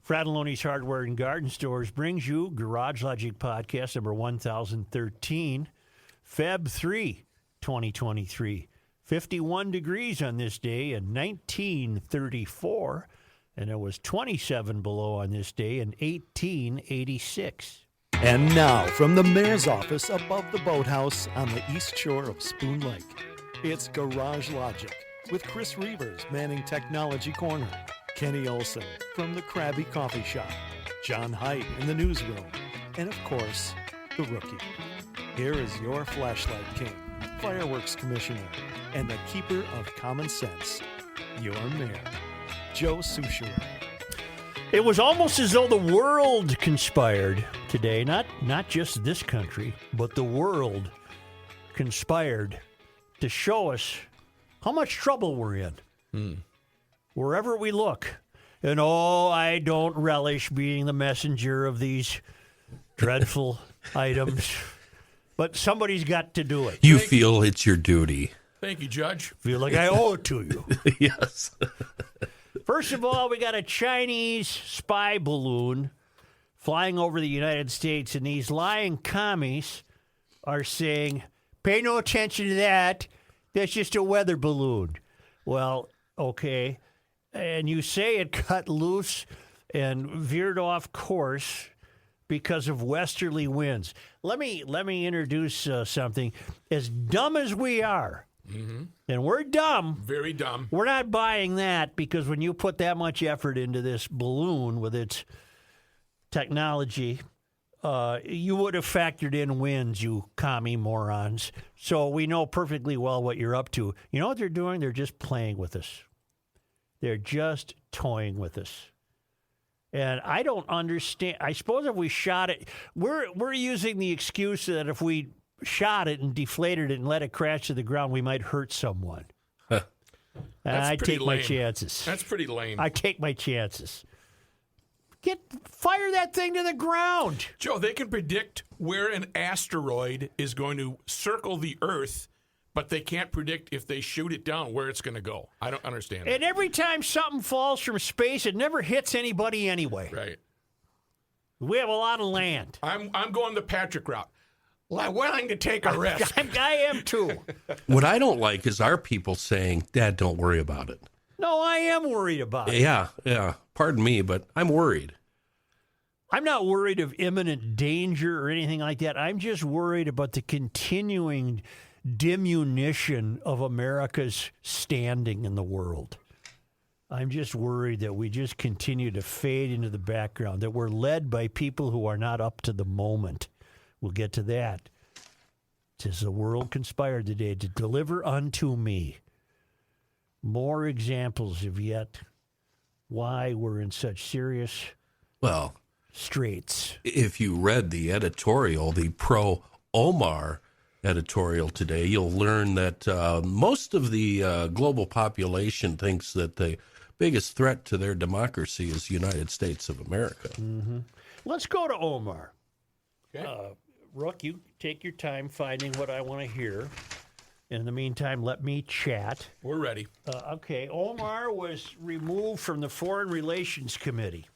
Fratelloni's Hardware and Garden Stores brings you Garage Logic Podcast number 1013, Feb 3, 2023. 51 degrees on this day in 1934, and it was 27 below on this day in 1886. And now, from the mayor's office above the boathouse on the east shore of Spoon Lake, it's Garage Logic with Chris Reavers manning Technology Corner, Kenny Olson from the Krabby Coffee Shop, John Haidt in the newsroom, and of course, the Rookie. Here is your flashlight king, fireworks commissioner, and the keeper of common sense, your mayor, Joe Soucheray. It was almost as though the world conspired today, not just this country, but the world conspired to show us how much trouble we're in. Wherever we look. And I don't relish being the messenger of these dreadful items, but somebody's got to do it. You feel it's your duty. Thank you, Judge. Feel like I owe it to you. Yes. First of all, we got a Chinese spy balloon flying over the United States, and these lying commies are saying, pay no attention to that. That's just a weather balloon. Well, okay. And you say it cut loose and veered off course because of westerly winds. Let me introduce something. As dumb as we are, and we're dumb. Very dumb. We're not buying that, because when you put that much effort into this balloon with its technology, you would have factored in winds, you commie morons. So we know perfectly well what you're up to. You know what they're doing? They're just playing with us. They're just toying with us. And I don't understand. I suppose if we shot it, we're using the excuse that if we shot it and deflated it and let it crash to the ground, we might hurt someone. And I take my chances. That's pretty lame. I take my chances. Fire that thing to the ground. Joe, they can predict where an asteroid is going to circle the Earth, but they can't predict if they shoot it down where it's going to go. I don't understand that. And every time something falls from space, it never hits anybody anyway. Right. We have a lot of land. I'm going the Patrick route. Willing to take a risk. I am too. What I don't like is our people saying, Dad, don't worry about it. No, I am worried about it. Yeah. Pardon me, but I'm worried. I'm not worried of imminent danger or anything like that. I'm just worried about the continuing diminution of America's standing in the world. I'm just worried that we just continue to fade into the background, that we're led by people who are not up to the moment. We'll get to that. It says the world conspired today to deliver unto me more examples of yet why we're in such serious straits. If you read the editorial, the pro-Omar editorial today, you'll learn that most of the global population thinks that the biggest threat to their democracy is the United States of America. Mm-hmm. Let's go to Omar. Okay. Rook, you take your time finding what I want to hear. In the meantime, let me chat. We're ready. Okay, Omar was removed from the Foreign Relations Committee.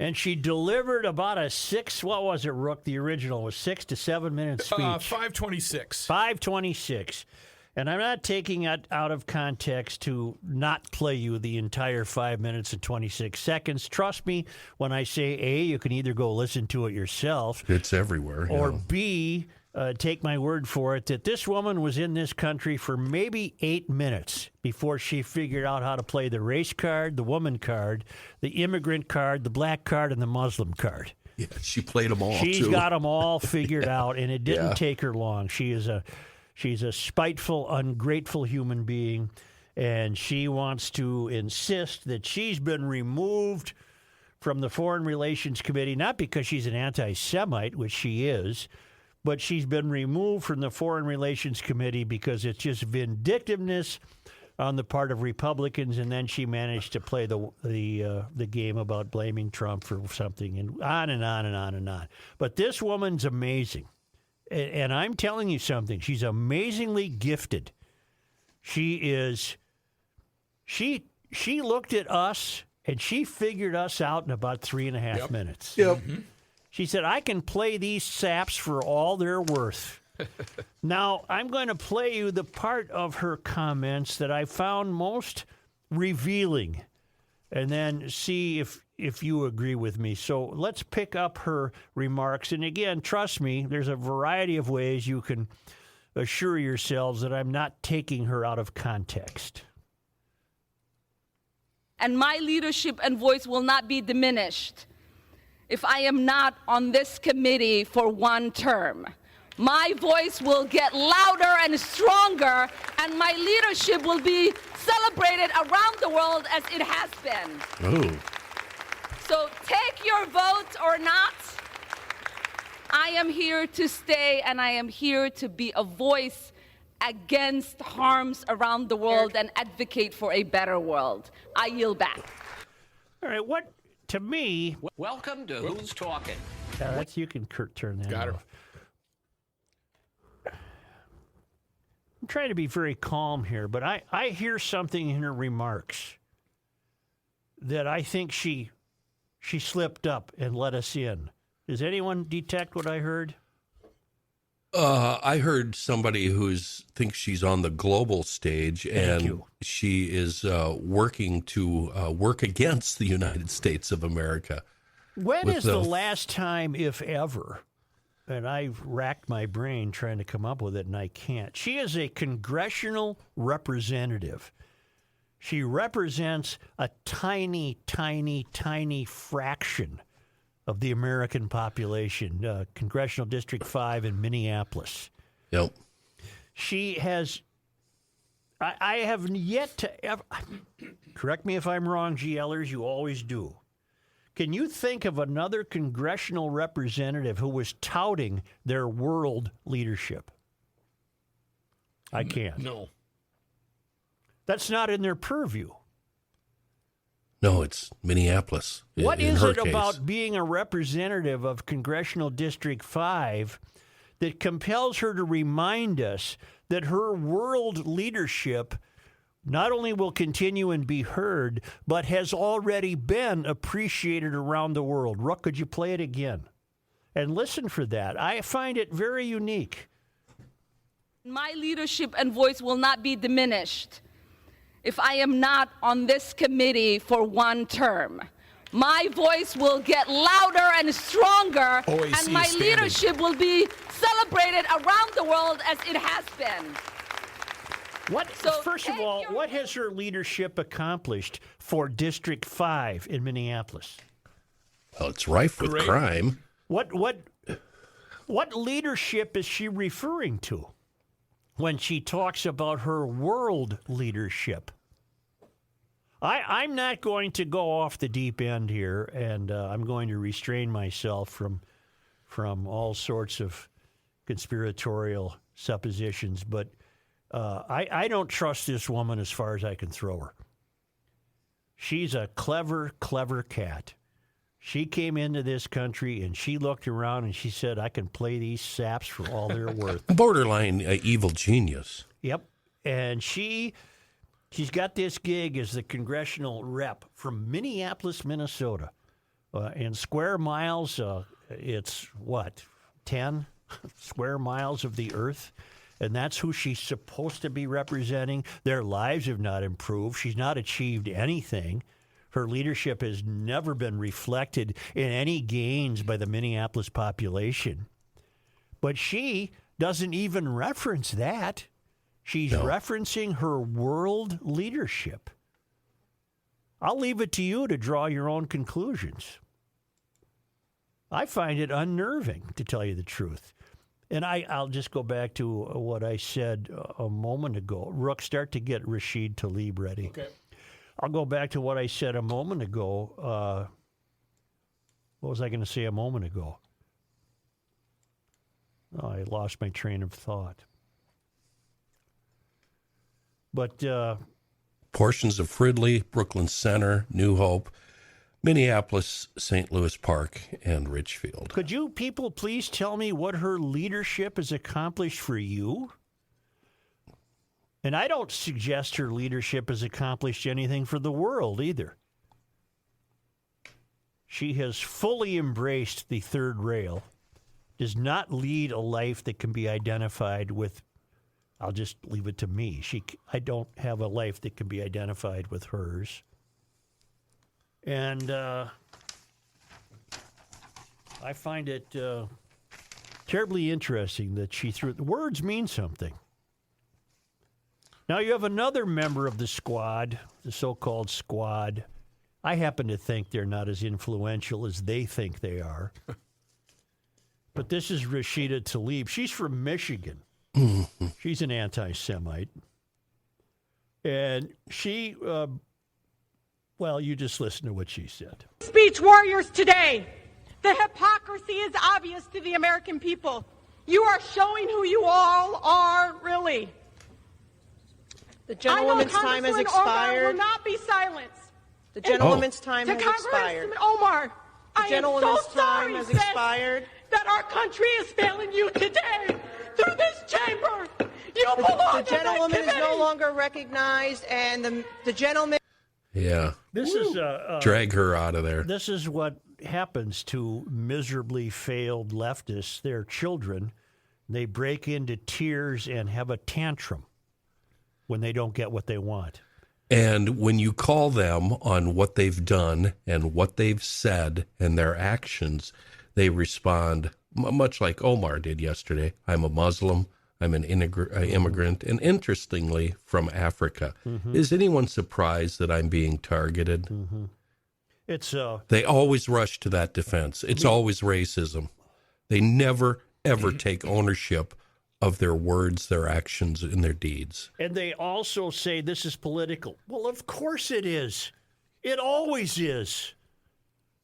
And she delivered about a 6, what was it, Rook? The original was 6 to 7 minute speech. 5:26. 5:26. And I'm not taking it out of context to not play you the entire 5 minutes and 26 seconds. Trust me when I say, A, you can either go listen to it yourself. It's everywhere. Or B, take my word for it, that this woman was in this country for maybe 8 minutes before she figured out how to play the race card, the woman card, the immigrant card, the black card, and the Muslim card. Yeah, she played them all, She's too. got them all figured out, and it didn't take her long. She's a spiteful, ungrateful human being, and she wants to insist that she's been removed from the Foreign Relations Committee, not because she's an anti-Semite, which she is, but she's been removed from the Foreign Relations Committee because it's just vindictiveness on the part of Republicans, and then she managed to play the game about blaming Trump for something, and on and on and on and on. But this woman's amazing. And I'm telling you something. She's amazingly gifted. She looked at us And she figured us out in about 3.5 minutes. Yep. She said, I can play these saps for all they're worth. Now, I'm going to play you the part of her comments that I found most revealing, and then see if you agree with me. So let's pick up her remarks. And again, trust me, there's a variety of ways you can assure yourselves that I'm not taking her out of context. And my leadership and voice will not be diminished if I am not on this committee for one term. My voice will get louder and stronger, and my leadership will be celebrated around the world as it has been. Ooh. So take your vote or not. I am here to stay, and I am here to be a voice against harms around the world and advocate for a better world. I yield back. All right, what, to me... Welcome to Who's Talking. that's, you can turn that Got her. off. I'm trying to be very calm here, but I hear something in her remarks that I think she slipped up and let us in. Does anyone detect what I heard? I heard somebody who thinks she's on the global stage, and she is working to work against the United States of America. When is the last time, if ever, and I've racked my brain trying to come up with it, and I can't. She is a congressional representative. She represents a tiny, tiny, tiny fraction of the American population, Congressional District 5 in Minneapolis. Yep. She has, I have yet to ever, correct me if I'm wrong, GLers, you always do. Can you think of another congressional representative who was touting their world leadership? I can't. No. That's not in their purview. No, it's Minneapolis. What in is her it case. about being a representative of Congressional District 5 that compels her to remind us that her world leadership not only will continue and be heard, but has already been appreciated around the world? Rook, could you play it again? And listen for that. I find it very unique. My leadership and voice will not be diminished if I am not on this committee for one term. My voice will get louder and stronger, OAC and my standing. leadership will be celebrated around the world as it has been. First of all, what has her leadership accomplished for District 5 in Minneapolis? Well, it's rife with Great. crime. What leadership is she referring to when she talks about her world leadership? I'm not going to go off the deep end here, and I'm going to restrain myself from all sorts of conspiratorial suppositions, but I don't trust this woman as far as I can throw her. She's a clever, clever cat. She came into this country and she looked around and she said, I can play these saps for all they're worth. Borderline evil genius. Yep. And she's got this gig as the congressional rep from Minneapolis, Minnesota. In square miles, it's 10 square miles of the earth? And that's who she's supposed to be representing. Their lives have not improved. She's not achieved anything. Her leadership has never been reflected in any gains by the Minneapolis population. But she doesn't even reference that. She's referencing her world leadership. I'll leave it to you to draw your own conclusions. I find it unnerving, to tell you the truth. And I'll just go back to what I said a moment ago. Rook, start to get Rashid Tlaib ready. Okay. I'll go back to what I said a moment ago. What was I going to say a moment ago? Oh, I lost my train of thought. But Portions of Fridley, Brooklyn Center, New Hope, Minneapolis, St. Louis Park, and Richfield. could you people please tell me what her leadership has accomplished for you? And I don't suggest her leadership has accomplished anything for the world either. She has fully embraced the third rail, does not lead a life that can be identified with. I'll just leave it to me. I don't have a life that can be identified with hers. And I find it terribly interesting that she threw. Words mean something. Now you have another member of the squad, the so-called squad. I happen to think they're not as influential as they think they are. But this is Rashida Tlaib. She's from Michigan. She's an anti-Semite. And she, well, you just listen to what she said. Speech warriors today, the hypocrisy is obvious to the American people. You are showing who you all are, really. The gentlewoman's time has expired. Omar will not be silenced. The gentlewoman's time has expired. Congressman Omar, The gentlewoman's time has expired. That our country is failing you today through this chamber. You belong. The gentlewoman is no longer recognized, and the gentleman. Yeah. This is drag her out of there. This is what happens to miserably failed leftists. Their children, they break into tears and have a tantrum when they don't get what they want. And when you call them on what they've done and what they've said and their actions, they respond much like Omar did yesterday. I'm a Muslim. I'm an immigrant, and interestingly, from Africa. Mm-hmm. Is anyone surprised that I'm being targeted? Mm-hmm. It's they always rush to that defense. It's always racism. They never, ever take ownership of their words, their actions, and their deeds. And they also say this is political. Well, of course it is. It always is.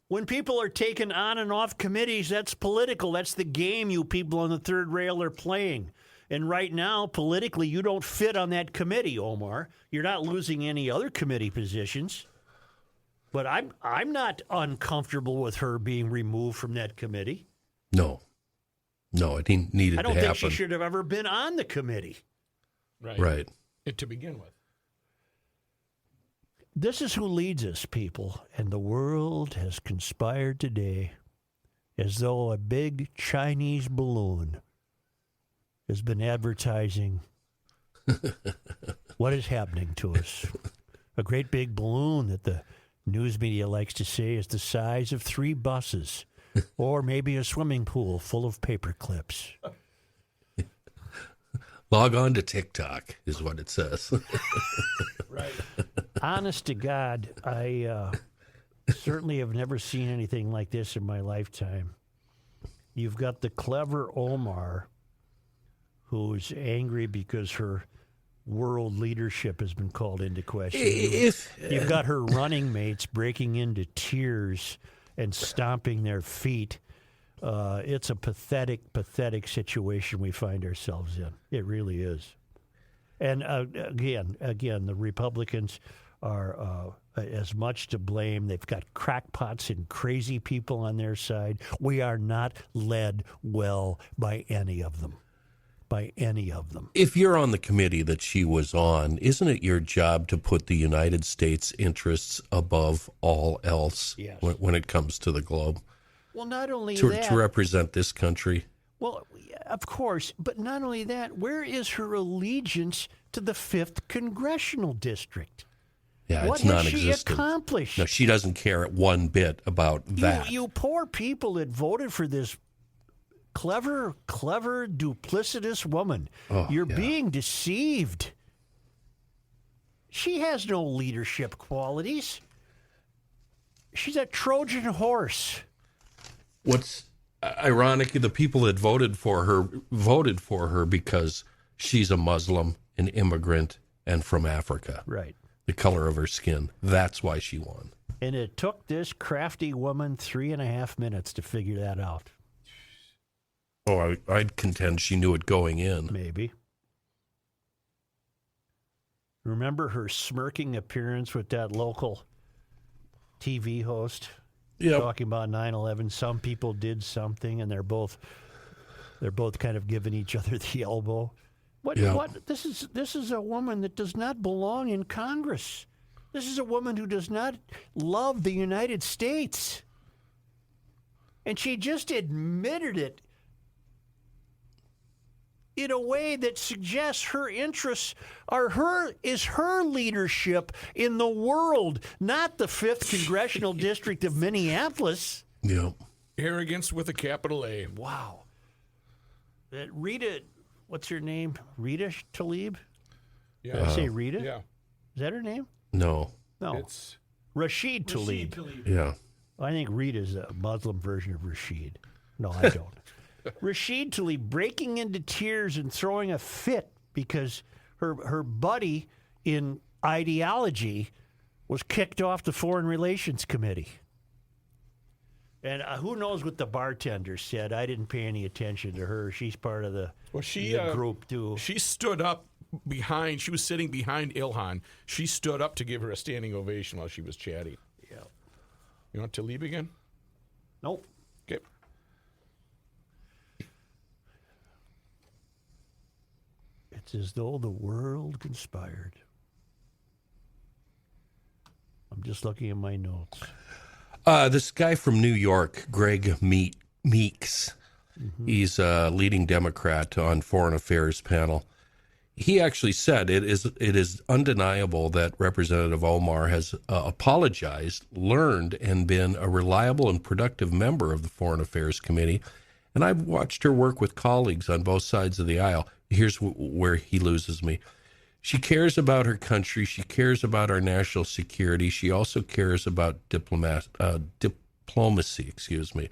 When people are taken on and off committees, that's political. That's the game you people on the third rail are playing. And right now, politically, you don't fit on that committee, Omar. You're not losing any other committee positions. But I'm not uncomfortable with her being removed from that committee. No, it needed to happen. I don't think she should have ever been on the committee. Right. To begin with. This is who leads us, people, and the world has conspired today as though a big Chinese balloon has been advertising what is happening to us. A great big balloon that the news media likes to say is the size of 3 buses or maybe a swimming pool full of paper clips. Log on to TikTok is what it says. Right. Honest to God, I certainly have never seen anything like this in my lifetime. You've got the clever Omar, who's angry because her world leadership has been called into question. You've got her running mates breaking into tears and stomping their feet. It's a pathetic, pathetic situation we find ourselves in. It really is. And again, the Republicans are as much to blame. They've got crackpots and crazy people on their side. We are not led well by any of them. If you're on the committee that she was on, isn't it your job to put the United States interests above all else when it comes to the globe? Well, not only to that. To represent this country? Well, of course, but not only that, where is her allegiance to the 5th Congressional District? Yeah, what it's non-existent. What has she accomplished? No, she doesn't care one bit about that. You poor people that voted for this clever, duplicitous woman. You're being deceived. She has no leadership qualities. She's a Trojan horse. What's ironic, the people that voted for her because she's a Muslim, an immigrant, and from Africa. Right. The color of her skin. That's why she won. And it took this crafty woman 3.5 minutes to figure that out. Oh, I'd contend she knew it going in. Maybe. Remember her smirking appearance with that local TV host? Talking about 9/11. Some people did something, and they're both kind of giving each other the elbow. What? This is a woman that does not belong in Congress. This is a woman who does not love the United States. And she just admitted it in a way that suggests her interests are her leadership in the world, not the 5th Congressional District of Minneapolis. Yeah. Arrogance with a capital A. Wow. That Rita, what's her name? Rita Tlaib? Yeah. Did I say Rita? Yeah. Is that her name? No. No. It's Rashid Tlaib. Yeah. I think Rita's a Muslim version of Rashid. No, I don't. Rashid Tlaib breaking into tears and throwing a fit because her buddy in ideology was kicked off the Foreign Relations Committee. And who knows what the bartender said? I didn't pay any attention to her. She's part of the group, too. She stood up behind. She was sitting behind Ilhan. She stood up to give her a standing ovation while she was chatting. Yeah. You want Tlaib again? Nope. Okay. It's as though the world conspired. I'm just looking at my notes. This guy from New York, Greg Meeks, he's a leading Democrat on Foreign Affairs panel. He actually said it is undeniable that Representative Omar has apologized, learned, and been a reliable and productive member of the Foreign Affairs Committee. And I've watched her work with colleagues on both sides of the aisle. Here's where he loses me. She cares about her country. She cares about our national security. She also cares about diplomacy. Excuse me.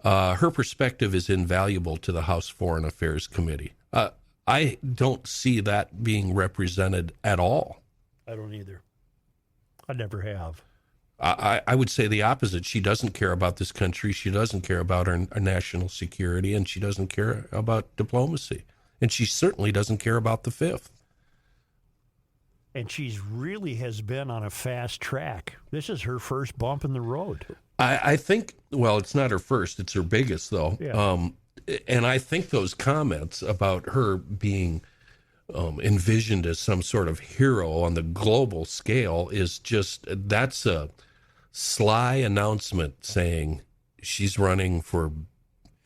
Her perspective is invaluable to the House Foreign Affairs Committee. I don't see that being represented at all. I don't either. I never have. I would say the opposite. She doesn't care about this country. She doesn't care about our national security, and she doesn't care about diplomacy. And she certainly doesn't care about the 5th. And she's really has been on a fast track. This is her first bump in the road. I think, well, it's not her first. It's her biggest, though. Yeah. And I think those comments about her being envisioned as some sort of hero on the global scale is just, that's a sly announcement saying she's running for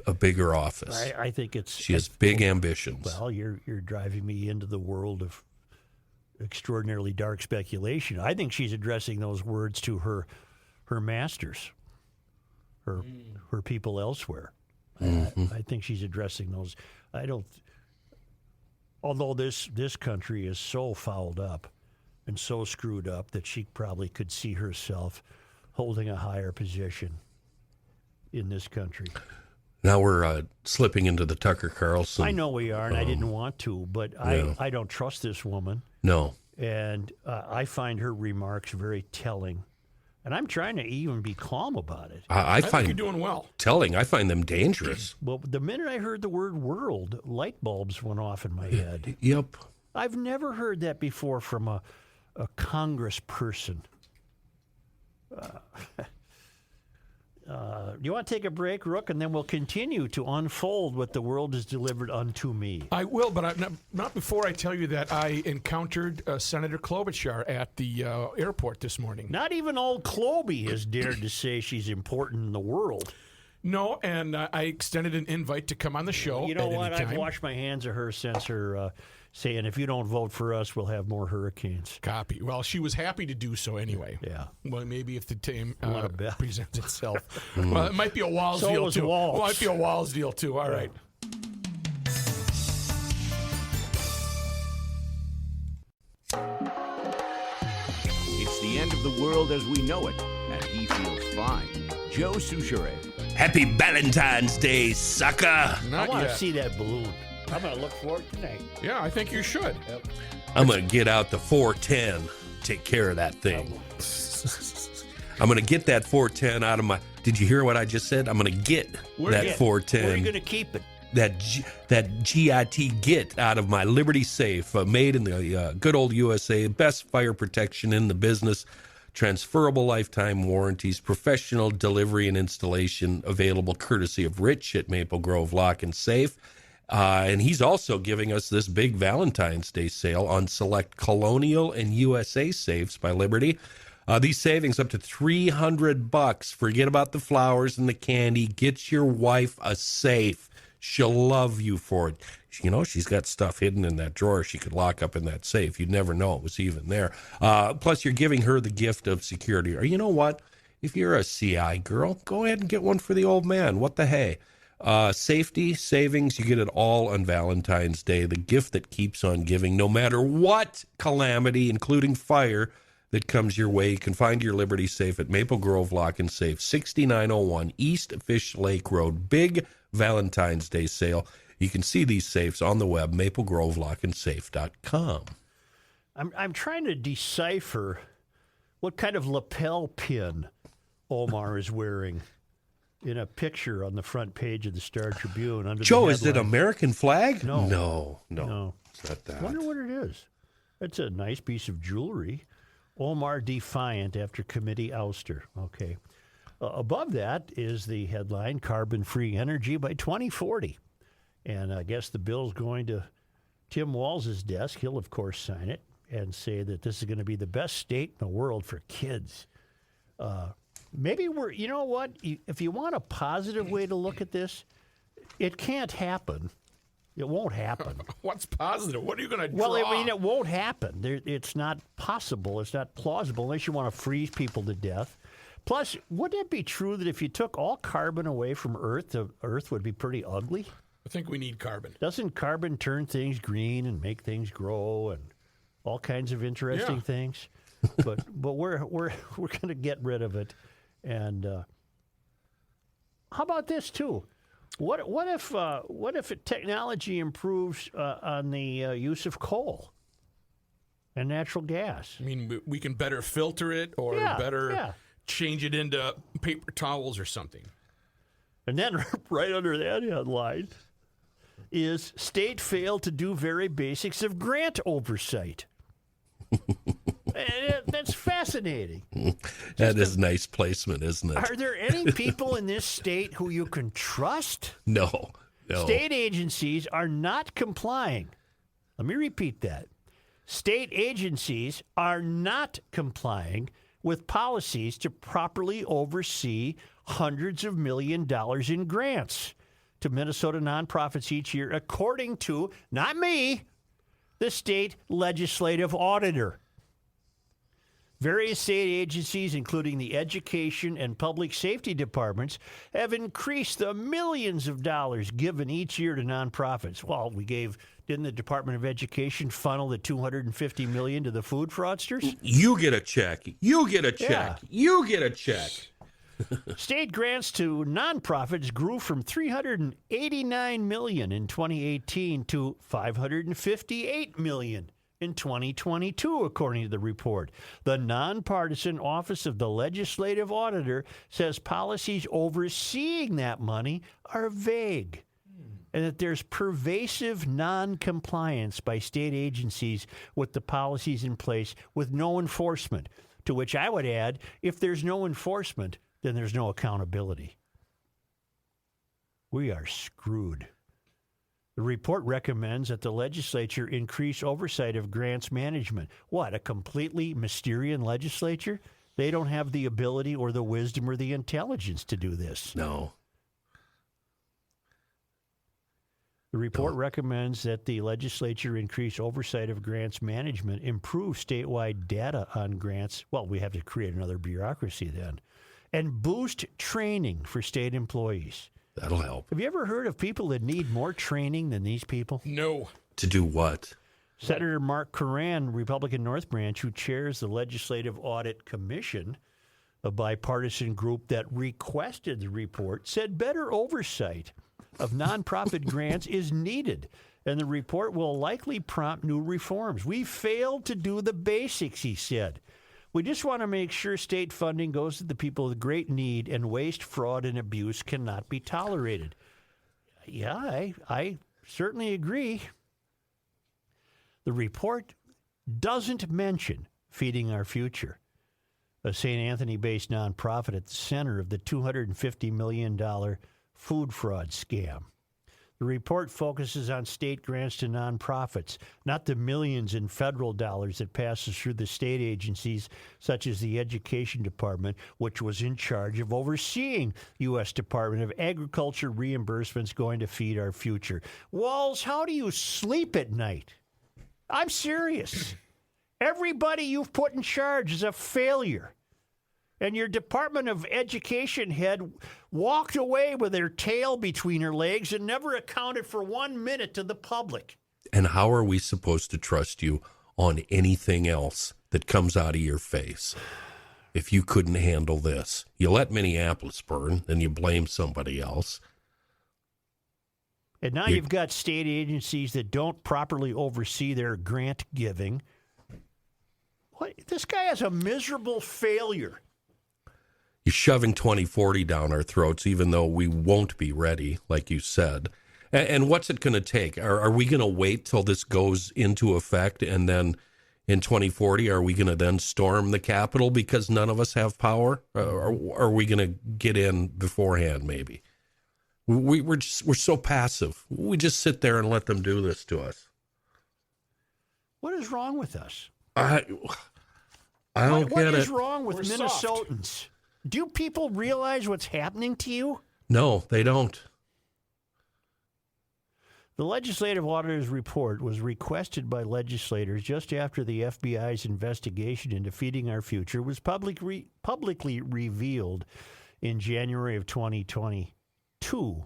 a bigger office. I think she has big ambitions. Well, you're driving me into the world of extraordinarily dark speculation. I think she's addressing those words to her masters, her people elsewhere. I think she's addressing those. Although this country is so fouled up and so screwed up that she probably could see herself holding a higher position in this country. Now we're slipping into the Tucker Carlson. I know we are, and I didn't want to, but I don't trust this woman. No. And I find her remarks very telling. And I'm trying to even be calm about it. I find you're doing well. Telling. I find them dangerous. Well, the minute I heard the word world, light bulbs went off in my head. Yep. I've never heard that before from a congressperson. You want to take a break, Rook, and then we'll continue to unfold what the world has delivered unto me. I will, but not before I tell you that I encountered Senator Klobuchar at the airport this morning. Not even old Kloby has dared to say she's important in the world. No, and I extended an invite to come on the show. You know at what? any time. I've washed my hands of her since her saying, if you don't vote for us, we'll have more hurricanes. Copy. Well, she was happy to do so anyway. Yeah. Well, maybe if the team What a presents itself. Well, it might be a Walls deal, too. Walls. Well, it might be a Walls deal, too. All right. It's the end of the world as we know it, and he feels fine. Joe Souchere. Happy Valentine's Day, sucker. I Not want to yet. see that balloon. I'm going to look for it tonight. Yeah, I think you should. I'm going to get out the 410, take care of that thing. I'm going to get that 410 out of my... Did you hear what I just said? I'm going to get that 410. Where are you going to keep it? That GIT get out of my Liberty safe, made in the good old USA, best fire protection in the business, transferable lifetime warranties, professional delivery and installation available courtesy of Rich at Maple Grove Lock and Safe. And he's also giving us this big Valentine's Day sale on select Colonial and USA safes by Liberty. These savings up to $300. Forget about the flowers and the candy. Get your wife a safe. She'll love you for it. You know, she's got stuff hidden in that drawer she could lock up in that safe. You'd never know it was even there. Plus, you're giving her the gift of security. Or you know what? If you're a CI girl, go ahead and get one for the old man. What the hey? Safety, savings, you get it all on Valentine's Day. The gift that keeps on giving, no matter what calamity, including fire, that comes your way. You can find your Liberty safe at Maple Grove Lock and Safe, 6901 East Fish Lake Road. Big Valentine's Day sale. You can see these safes on the web, maplegrovelockandsafe.com. I'm trying to decipher what kind of lapel pin Omar is wearing in a picture on the front page of the Star Tribune. Under Joe, the is it American flag? No. No. It's not that. I wonder what it is. It's a nice piece of jewelry. Omar defiant after committee ouster. Okay. Above that is the headline, Carbon-Free Energy by 2040. And I guess the bill's going to Tim Walz's desk. He'll, of course, sign it and say that this is going to be the best state in the world for kids. Maybe you know what? If you want a positive way to look at this, it can't happen. It won't happen. What's positive? What are you going to draw? Well, I mean, it won't happen. It's not possible. It's not plausible unless you want to freeze people to death. Plus, wouldn't it be true that if you took all carbon away from Earth, the Earth would be pretty ugly? I think we need carbon. Doesn't carbon turn things green and make things grow and all kinds of interesting things? But we're going to get rid of it. And how about this too? What if technology improves on the use of coal and natural gas? I mean, we can better filter it or better change it into paper towels or something. And then right under that headline is state failed to do very basics of grant oversight. That's fascinating. That is nice placement, isn't it? Are there any people in this state who you can trust? No. State agencies are not complying. Let me repeat that. State agencies are not complying with policies to properly oversee hundreds of $millions in grants to Minnesota nonprofits each year, according to, not me, the state legislative auditor. Various state agencies, including the education and public safety departments, have increased the millions of dollars given each year to nonprofits. Well, didn't the Department of Education funnel the $250 million to the food fraudsters? You get a check. You get a check. Yeah. You get a check. State grants to nonprofits grew from $389 million in 2018 to $558 million in 2022, according to the report. The nonpartisan Office of the Legislative Auditor says policies overseeing that money are vague and that there's pervasive non-compliance by state agencies with the policies in place with no enforcement, to which I would add, if there's no enforcement, then there's no accountability. We are screwed. The report recommends that the legislature increase oversight of grants management. What, a completely Mysterian legislature? They don't have the ability or the wisdom or the intelligence to do this. No. The report recommends that the legislature increase oversight of grants management, improve statewide data on grants. Well, we have to create another bureaucracy then. And boost training for state employees. That'll help. Have you ever heard of people that need more training than these people? No. To do what? Senator Mark Curran, Republican North Branch, who chairs the Legislative Audit Commission, a bipartisan group that requested the report, said better oversight of nonprofit grants is needed, and the report will likely prompt new reforms. We failed to do the basics, he said. We just want to make sure state funding goes to the people with great need, and waste, fraud, and abuse cannot be tolerated. Yeah, I certainly agree. The report doesn't mention Feeding Our Future, a St. Anthony-based nonprofit at the center of the $250 million food fraud scam. The report focuses on state grants to nonprofits, not the millions in federal dollars that passes through the state agencies such as the Education Department, which was in charge of overseeing U.S. Department of Agriculture reimbursements going to feed our future. Walls, how do you sleep at night? I'm serious. Everybody you've put in charge is a failure. And your Department of Education head walked away with her tail between her legs and never accounted for 1 minute to the public. And how are we supposed to trust you on anything else that comes out of your face? If you couldn't handle this, you let Minneapolis burn, then you blame somebody else. And now you've got state agencies that don't properly oversee their grant giving. What? This guy is a miserable failure. You're shoving 2040 down our throats, even though we won't be ready, like you said. And what's it going to take? Are we going to wait till this goes into effect, and then in 2040, are we going to then storm the Capitol because none of us have power? Or are we going to get in beforehand, maybe? We're so passive. We just sit there and let them do this to us. What is wrong with us? I don't get it. What is wrong with We're Minnesotans? soft. Do people realize what's happening to you? No, they don't. The legislative auditor's report was requested by legislators just after the FBI's investigation into feeding our future was publicly revealed in January of 2022.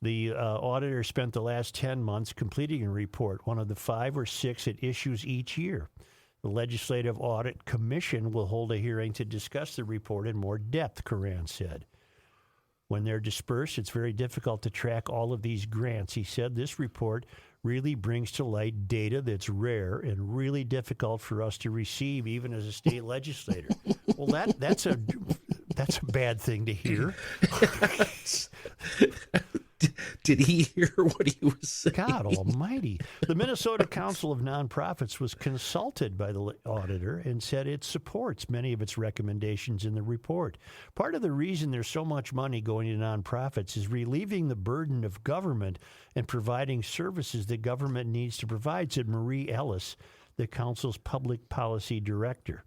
The auditor spent the last 10 months completing a report, one of the 5 or 6 it issues each year. The Legislative Audit Commission will hold a hearing to discuss the report in more depth, Coran said. When they're dispersed, it's very difficult to track all of these grants. He said this report really brings to light data that's rare and really difficult for us to receive, even as a state legislator. Well, that's a bad thing to hear. Did he hear what he was saying? God almighty. The Minnesota Council of Nonprofits was consulted by the auditor and said it supports many of its recommendations in the report. Part of the reason there's so much money going to nonprofits is relieving the burden of government and providing services that government needs to provide, said Marie Ellis, the council's public policy director.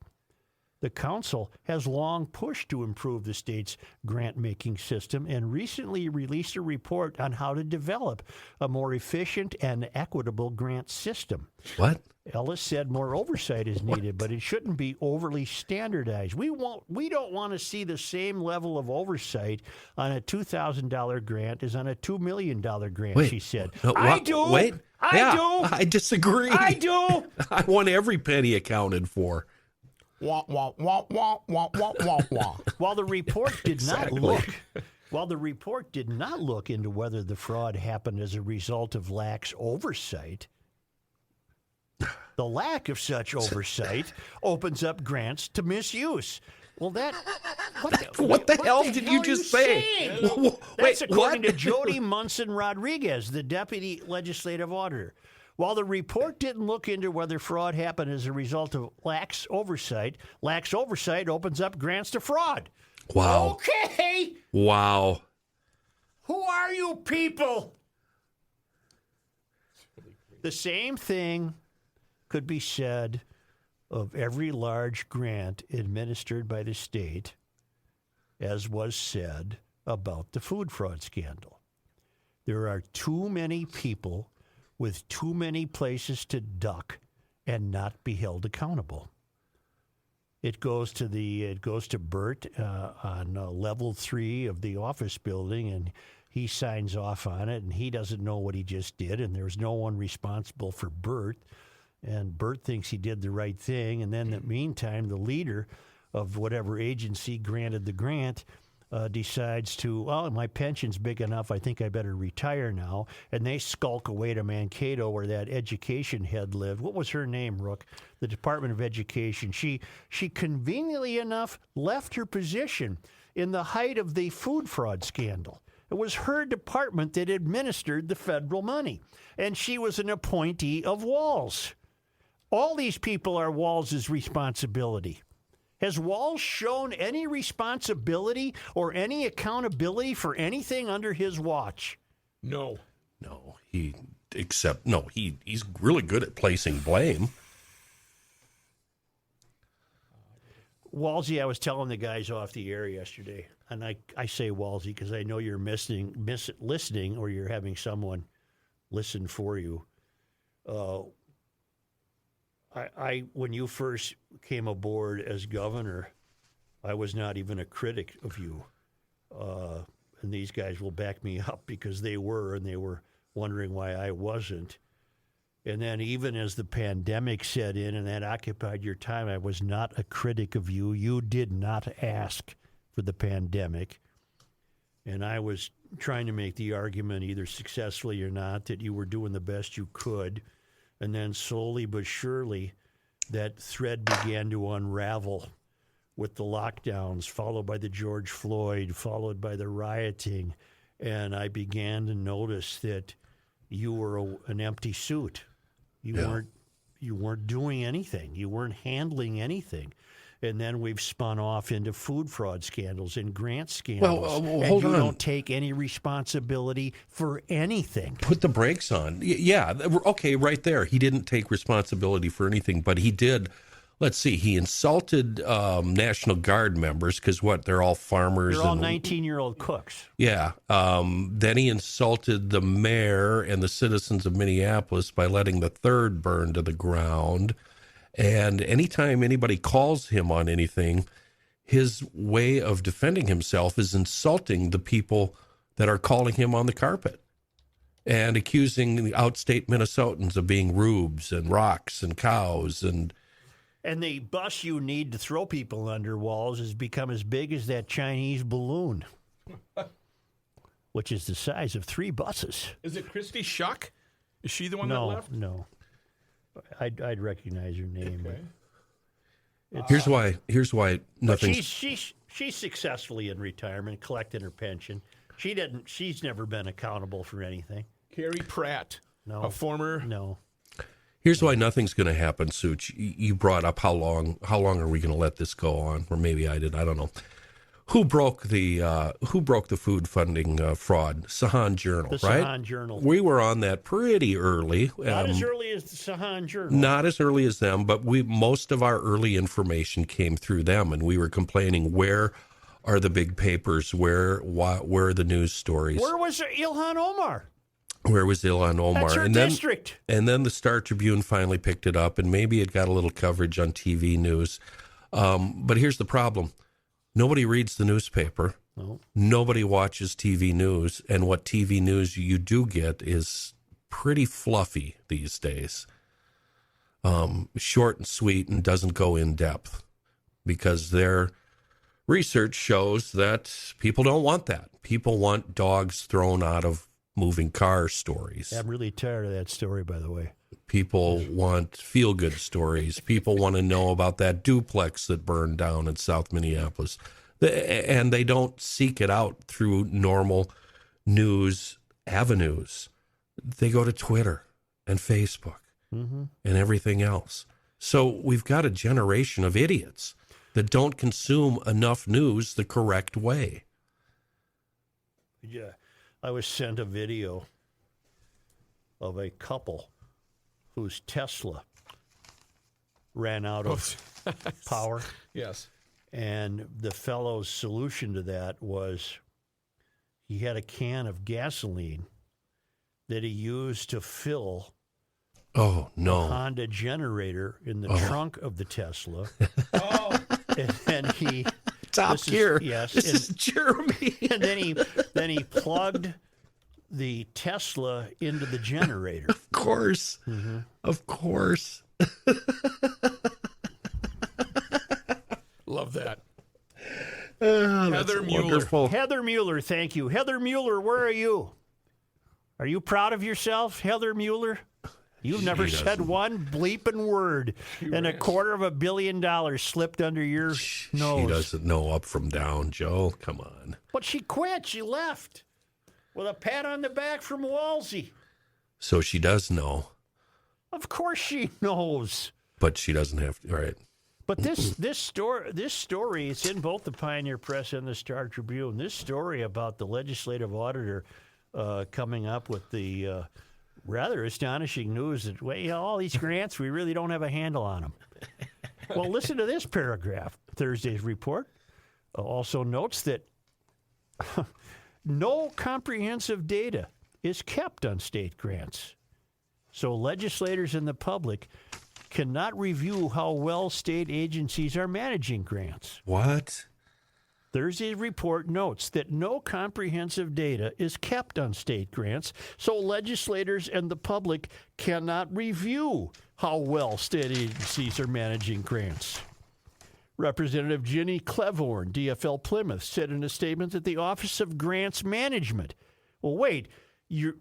The council has long pushed to improve the state's grant-making system and recently released a report on how to develop a more efficient and equitable grant system. What? Ellis said more oversight is needed, but it shouldn't be overly standardized. We don't want to see the same level of oversight on a $2,000 grant as on a $2 million grant, she said. I do. Wait. I do. I disagree. I do. I want every penny accounted for. Wah, wah, wah, wah, wah, wah, wah, wah. While the report did not look into whether the fraud happened as a result of lax oversight, the lack of such oversight opens up grants to misuse. Well, what the hell did you just say? That's according to Jody Munson Rodriguez, the deputy legislative auditor. While the report didn't look into whether fraud happened as a result of lax oversight opens up grants to fraud. Wow. Okay. Wow. Who are you people? The same thing could be said of every large grant administered by the state, as was said about the food fraud scandal. There are too many people with too many places to duck and not be held accountable. It goes to Bert on level 3 of the office building, and he signs off on it, and he doesn't know what he just did, and there's no one responsible for Bert, and Bert thinks he did the right thing, and then in the meantime, the leader of whatever agency granted the grant decides to, well, my pension's big enough, I think I better retire now. And they skulk away to Mankato, where that education head lived. What was her name, Rook? The Department of Education. She conveniently enough left her position in the height of the food fraud scandal. It was her department that administered the federal money. And she was an appointee of Walz. All these people are Walz's responsibility. Has Walz shown any responsibility or any accountability for anything under his watch? No. He's really good at placing blame. Walsey, I was telling the guys off the air yesterday, and I say Walsey because I know you're listening, or you're having someone listen for you. When you first came aboard as governor, I was not even a critic of you. And these guys will back me up because they were wondering why I wasn't. And then even as the pandemic set in and that occupied your time, I was not a critic of you. You did not ask for the pandemic. And I was trying to make the argument, either successfully or not, that you were doing the best you could. And then slowly but surely, that thread began to unravel with the lockdowns, followed by the George Floyd, followed by the rioting. And I began to notice that you were an empty suit. You weren't doing anything. You weren't handling anything. And then we've spun off into food fraud scandals and grant scandals. Well, and hold you on. don't take any responsibility for anything. Put the brakes on. Yeah, okay, right there. He didn't take responsibility for anything, but he did. Let's see. He insulted National Guard members because they're all farmers. They're all 19-year-old cooks. Yeah. Then he insulted the mayor and the citizens of Minneapolis by letting the third burn to the ground. And anytime anybody calls him on anything, his way of defending himself is insulting the people that are calling him on the carpet and accusing the outstate Minnesotans of being rubes and rocks and cows. And the bus you need to throw people under walls has become as big as that Chinese balloon, which is the size of 3 buses. Is it Christy Schuck? Is she the one that left? No. I'd recognize her name. Okay. Here's why nothing. She's successfully in retirement, collecting her pension. She's never been accountable for anything. Carrie Pratt, a former. No. Here's why nothing's going to happen, Such. You brought up how long are we going to let this go on? Or maybe I did. I don't know. Who broke the food funding fraud? Sahan Journal, the right? Sahan Journal. We were on that pretty early. Not as early as the Sahan Journal. Not as early as them, but most of our early information came through them, and we were complaining, where are the big papers? Where are the news stories? Where was Ilhan Omar? Where was Ilhan Omar? That's her district. And then the Star Tribune finally picked it up, and maybe it got a little coverage on TV news. But here's the problem. Nobody reads the newspaper. No. Nobody watches TV news. And what TV news you do get is pretty fluffy these days. Short and sweet and doesn't go in depth because their research shows that people don't want that. People want dogs thrown out of moving car stories. I'm really tired of that story, by the way. People want feel-good stories. People want to know about that duplex that burned down in South Minneapolis. And they don't seek it out through normal news avenues. They go to Twitter and Facebook and everything else. So we've got a generation of idiots that don't consume enough news the correct way. Yeah. I was sent a video of a couple whose Tesla ran out of power. Yes. And the fellow's solution to that was he had a can of gasoline that he used to fill a Honda generator in the trunk of the Tesla. And then he... Top gear. Yes. This is Jeremy. And then he plugged the Tesla into the generator. Of course. Mm-hmm. Of course. Love that. Heather Mueller. Wonderful. Heather Mueller, thank you. Heather Mueller, where are you? Are you proud of yourself, Heather Mueller? You've never said one bleeping word, and $250 million slipped under your nose. She doesn't know up from down, Joe. Come on. But she quit. She left with a pat on the back from Walsey. So she does know. Of course she knows. But she doesn't have to. All right. But this story, it's in both the Pioneer Press and the Star Tribune. This story about the legislative auditor coming up with the rather astonishing news that, all these grants, we really don't have a handle on them. Well, listen to this paragraph. Thursday's report also notes that no comprehensive data is kept on state grants. So legislators and the public cannot review how well state agencies are managing grants. What? Thursday's report notes that no comprehensive data is kept on state grants, so legislators and the public cannot review how well state agencies are managing grants. Representative Ginny Clevorn, DFL Plymouth, said in a statement that the Office of Grants Management, well, wait, you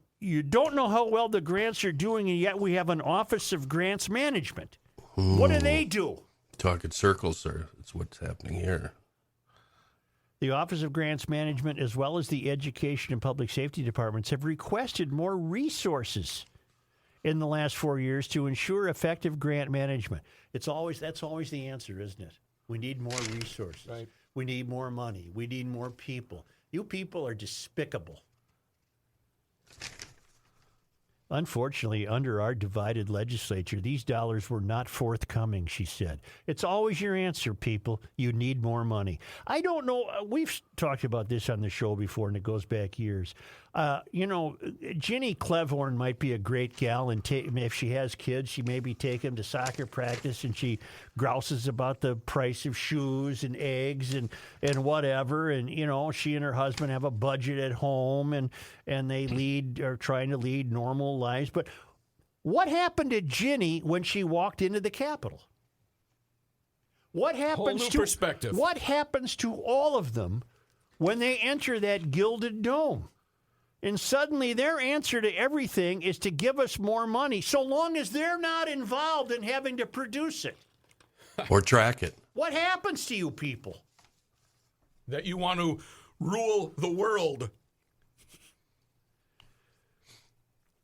don't know how well the grants are doing, and yet we have an Office of Grants Management. What do they do? Talking circles, sir. That's what's happening here. The Office of Grants Management, as well as the Education and Public Safety Departments, have requested more resources in the last 4 years to ensure effective grant management. That's always the answer, isn't it? We need more resources. Right. We need more money. We need more people. You people are despicable. Unfortunately, under our divided legislature, these dollars were not forthcoming, she said. It's always your answer, people. You need more money. I don't know. We've talked about this on the show before, and it goes back years. Ginny Clevorn might be a great gal, and if she has kids, she maybe take them to soccer practice, and she grouses about the price of shoes and eggs and whatever. And, she and her husband have a budget at home, and they are trying to lead normal lives. But what happened to Ginny when she walked into the Capitol? What happens perspective. What happens to all of them when they enter that gilded dome? And suddenly their answer to everything is to give us more money, so long as they're not involved in having to produce it. Or track it. What happens to you people? That you want to rule the world.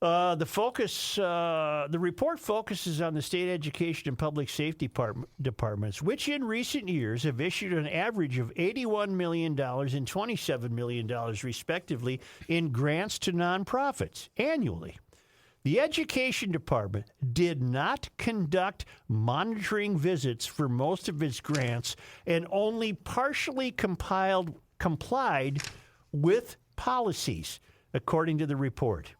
The report focuses on the state education and public safety departments, which in recent years have issued an average of $81 million and $27 million, respectively, in grants to nonprofits annually. The education department did not conduct monitoring visits for most of its grants and only partially complied with policies, according to the report.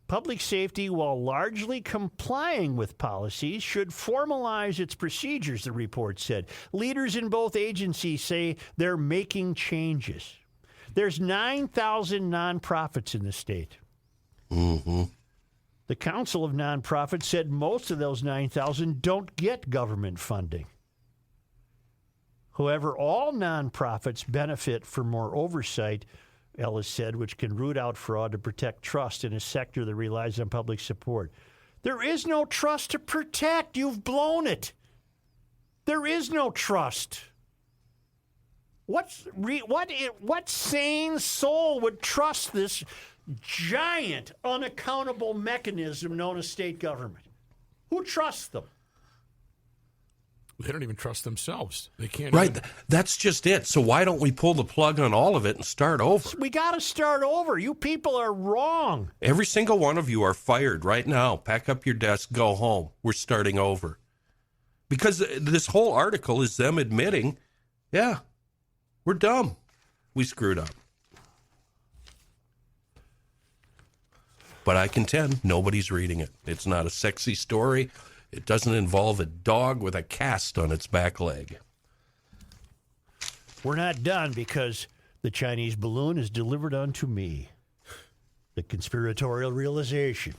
Public safety, while largely complying with policies, should formalize its procedures, the report said. Leaders in both agencies say they're making changes. There's 9,000 nonprofits in the state. Mm-hmm. The Council of Nonprofits said most of those 9,000 don't get government funding. However, all nonprofits benefit from more oversight, Ellis said, which can root out fraud to protect trust in a sector that relies on public support. There is no trust to protect. You've blown it. There is no trust. What sane soul would trust this giant, unaccountable mechanism known as state government? Who trusts them? They don't even trust themselves. They can't. Right. That's just it. So why don't we pull the plug on all of it and start over? We got to start over. You people are wrong. Every single one of you are fired right now. Pack up your desk, go home. We're starting over. Because this whole article is them admitting, yeah, we're dumb. We screwed up. But I contend nobody's reading it. It's not a sexy story. It doesn't involve a dog with a cast on its back leg. We're not done because the Chinese balloon is delivered unto me. The conspiratorial realization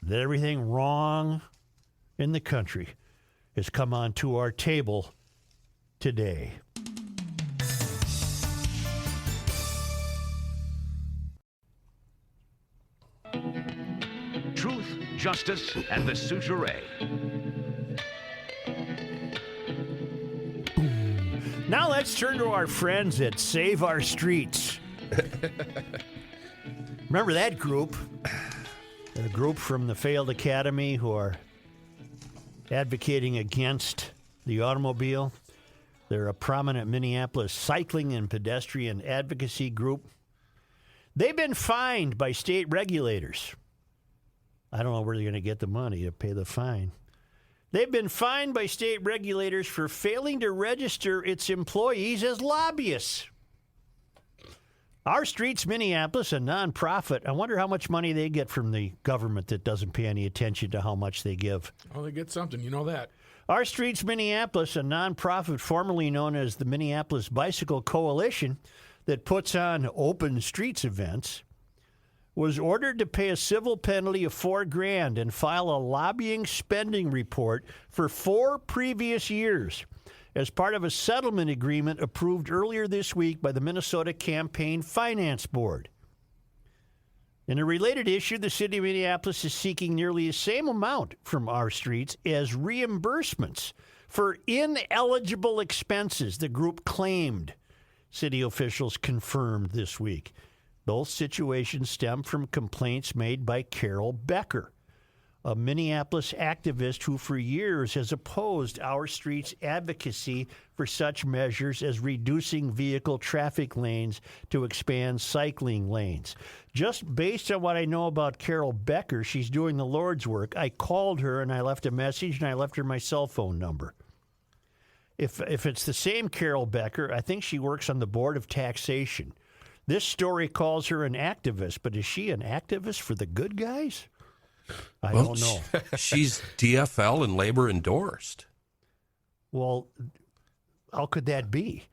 that everything wrong in the country has come onto our table today. Truth, justice, and the suture. Now let's turn to our friends at Save Our Streets. Remember that group? A group from the failed academy who are advocating against the automobile. They're a prominent Minneapolis cycling and pedestrian advocacy group. They've been fined by state regulators. I don't know where they're going to get the money to pay the fine. They've been fined by state regulators for failing to register its employees as lobbyists. Our Streets Minneapolis, a nonprofit, I wonder how much money they get from the government that doesn't pay any attention to how much they give. Oh, they get something. You know that. Our Streets Minneapolis, a nonprofit formerly known as the Minneapolis Bicycle Coalition that puts on open streets events, was ordered to pay a civil penalty of $4,000 and file a lobbying spending report for 4 previous years as part of a settlement agreement approved earlier this week by the Minnesota Campaign Finance Board. In a related issue, the city of Minneapolis is seeking nearly the same amount from Our Streets as reimbursements for ineligible expenses the group claimed, city officials confirmed this week. Both situations stem from complaints made by Carol Becker, a Minneapolis activist who for years has opposed Our Streets' advocacy for such measures as reducing vehicle traffic lanes to expand cycling lanes. Just based on what I know about Carol Becker, she's doing the Lord's work. I called her and I left a message and I left her my cell phone number. If it's the same Carol Becker, I think she works on the Board of Taxation. This story calls her an activist, but is she an activist for the good guys? I don't know. She's DFL and labor endorsed. Well, how could that be?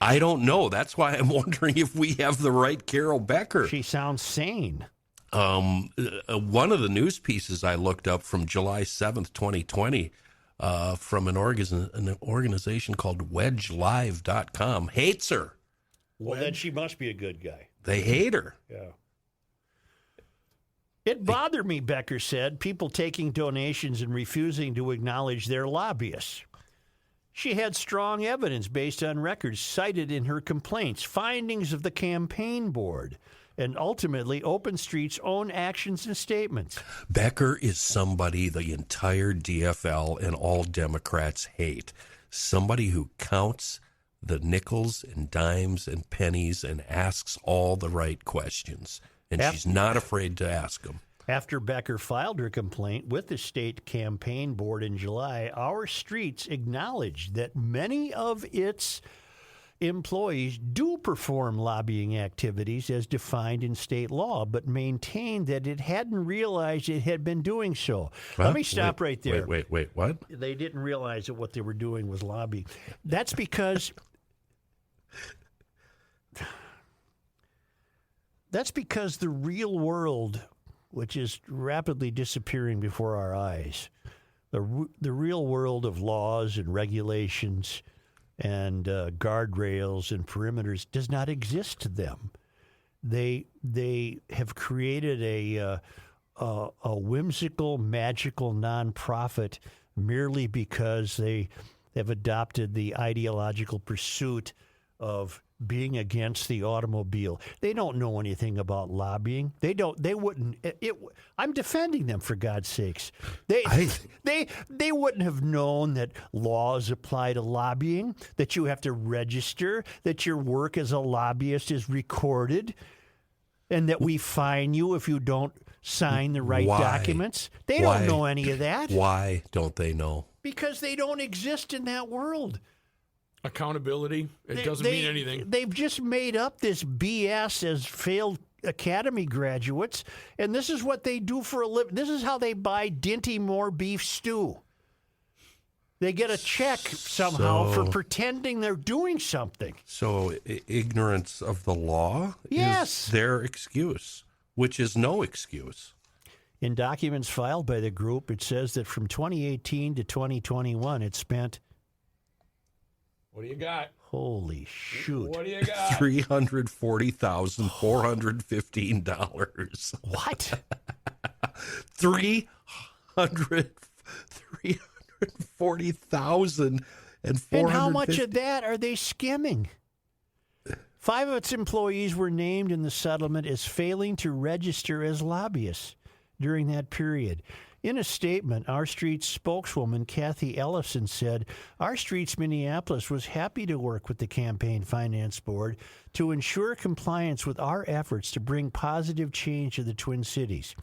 I don't know. That's why I'm wondering if we have the right Carol Becker. She sounds sane. One of the news pieces I looked up from July 7th, 2020, from an organization called WedgeLive.com, hates her. Well, then she must be a good guy. They hate her. Yeah. It bothered me, Becker said, people taking donations and refusing to acknowledge their lobbyists. She had strong evidence based on records cited in her complaints, findings of the campaign board, and ultimately Open Street's own actions and statements. Becker is somebody the entire DFL and all Democrats hate. Somebody who counts the nickels and dimes and pennies and asks all the right questions. And she's not afraid to ask them. After Becker filed her complaint with the state campaign board in July, Our Streets acknowledged that many of its employees do perform lobbying activities as defined in state law, but maintained that it hadn't realized it had been doing so. Huh? Let me stop right there. Wait, what? They didn't realize that what they were doing was lobbying. That's because... That's because the real world, which is rapidly disappearing before our eyes, the real world of laws and regulations and guardrails and perimeters does not exist to them. They have created a whimsical, magical nonprofit merely because they have adopted the ideological pursuit of being against the automobile. They don't know anything about lobbying. They wouldn't. I'm defending them, for God's sakes. They wouldn't have known that laws apply to lobbying, that you have to register, that your work as a lobbyist is recorded, and that we fine you if you don't sign the right documents. They don't know any of that. Why don't they know? Because they don't exist in that world. Accountability, it doesn't mean anything. They've just made up this BS as failed academy graduates, and this is what they do for a living. This is how they buy Dinty Moore beef stew. They get a check somehow for pretending they're doing something. So ignorance of the law Yes. is their excuse, which is no excuse. In documents filed by the group, it says that from 2018 to 2021, it spent... What do you got? Holy shoot. What do you got? $340,415. What? $340,415. And how much of that are they skimming? 5 of its employees were named in the settlement as failing to register as lobbyists during that period. In a statement, Our Streets spokeswoman Kathy Ellison said, Our Streets Minneapolis was happy to work with the Campaign Finance Board to ensure compliance with our efforts to bring positive change to the Twin Cities.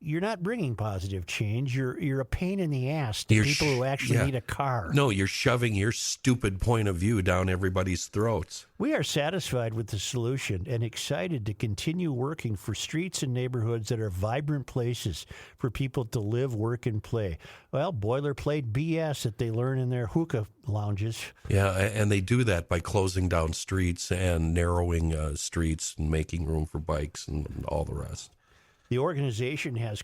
You're not bringing positive change. You're a pain in the ass to people who actually need a car. No, you're shoving your stupid point of view down everybody's throats. We are satisfied with the solution and excited to continue working for streets and neighborhoods that are vibrant places for people to live, work, and play. Well, boilerplate BS that they learn in their hookah lounges. Yeah, and they do that by closing down streets and narrowing streets and making room for bikes and all the rest. The organization has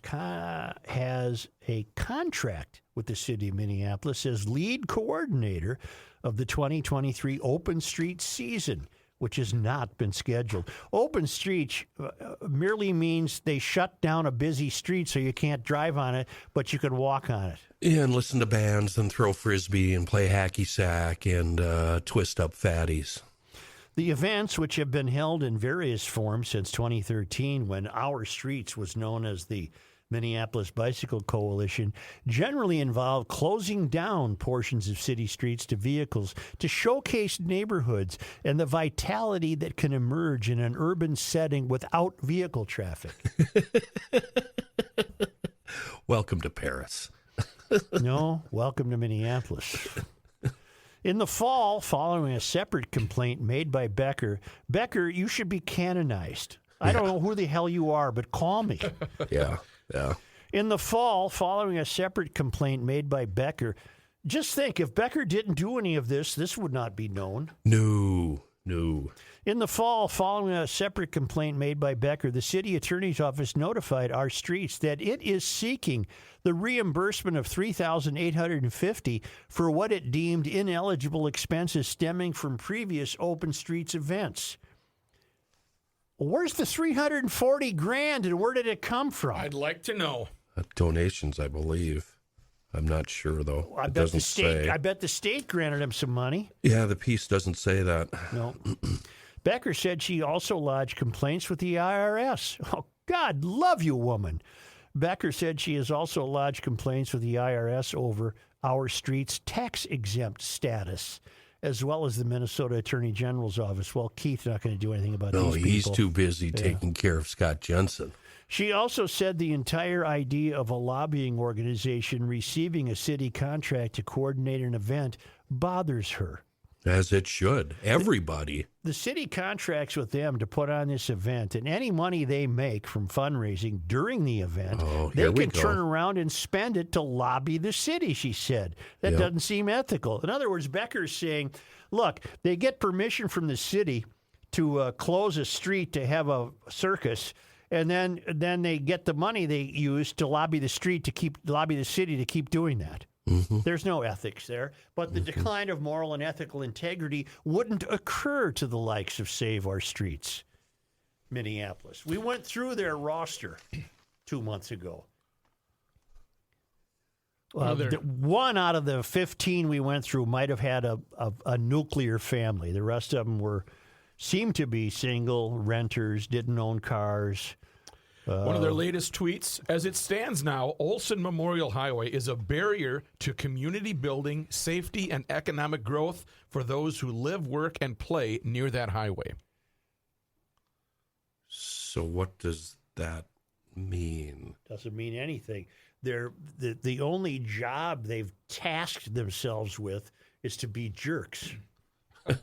a contract with the city of Minneapolis as lead coordinator of the 2023 Open Street season, which has not been scheduled. Open Streets merely means they shut down a busy street so you can't drive on it, but you can walk on it. Yeah, and listen to bands and throw frisbee and play hacky sack and twist up fatties. The events, which have been held in various forms since 2013, when Our Streets was known as the Minneapolis Bicycle Coalition, generally involve closing down portions of city streets to vehicles to showcase neighborhoods and the vitality that can emerge in an urban setting without vehicle traffic. Welcome to Paris. No, welcome to Minneapolis. In the fall, following a separate complaint made by Becker, you should be canonized. I don't know who the hell you are, but call me. Yeah. In the fall, following a separate complaint made by Becker, just think, if Becker didn't do any of this, this would not be known. No. In the fall, following a separate complaint made by Becker, the city attorney's office notified Our Streets that it is seeking the reimbursement of $3,850 for what it deemed ineligible expenses stemming from previous Open Streets events. Where's the $340,000 and where did it come from? I'd like to know. Donations, I believe. I'm not sure, though. I bet the state granted him some money. Yeah, the piece doesn't say that. No. Becker said she also lodged complaints with the IRS. Oh, God, love you, woman. Becker said she has also lodged complaints with the IRS over Our Streets' tax-exempt status, as well as the Minnesota Attorney General's office. Well, Keith's not going to do anything about these people. No, he's too busy taking care of Scott Jensen. She also said the entire idea of a lobbying organization receiving a city contract to coordinate an event bothers her. As it should. Everybody. The city contracts with them to put on this event, and any money they make from fundraising during the event, they can turn around and spend it to lobby the city, she said. That doesn't seem ethical. In other words, Becker's saying, look, they get permission from the city to close a street to have a circus, and then they get the money they use to lobby the city to keep doing that. Mm-hmm. There's no ethics there, but the decline of moral and ethical integrity wouldn't occur to the likes of Save Our Streets Minneapolis. We went through their roster 2 months ago. One out of the 15 we went through might have had a nuclear family. The rest of them seemed to be single, renters, didn't own cars. One of their latest tweets, as it stands now, Olson Memorial Highway is a barrier to community building, safety, and economic growth for those who live, work, and play near that highway. So what does that mean? Doesn't mean anything. The only job they've tasked themselves with is to be jerks. It